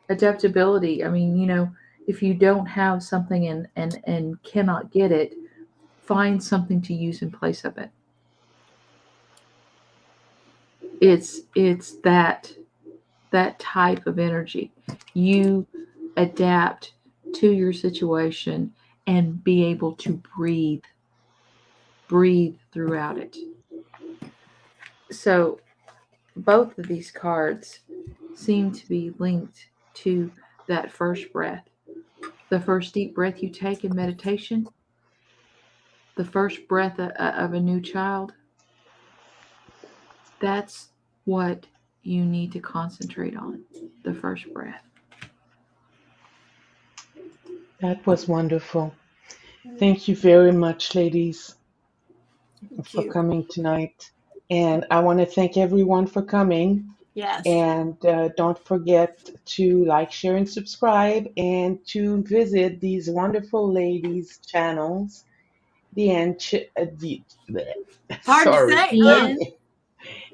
adaptability. I mean, if you don't have something and cannot get it, find something to use in place of it. It's that type of energy. You adapt to your situation and be able to breathe throughout it. So both of these cards seem to be linked to that first breath. The first deep breath you take in meditation, the first breath of a new child, that's what you need to concentrate on, the first breath. That was wonderful. Thank you very much, ladies, Thank for you. coming tonight. And I want to thank everyone for coming. Yes. And don't forget to like, share, and subscribe, and to visit these wonderful ladies' channels. Deann, It's hard to sorry, say, huh? Deann,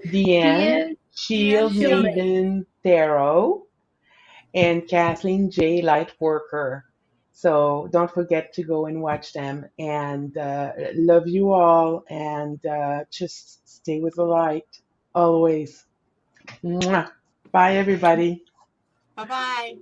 Deann, Deann, Deann Shield she'll Shielding. make Maiden Tarot, and Kathleen J. Lightworker. So don't forget to go and watch them. And love you all. And just stay with the light always. Mwah. Bye, everybody. Bye bye.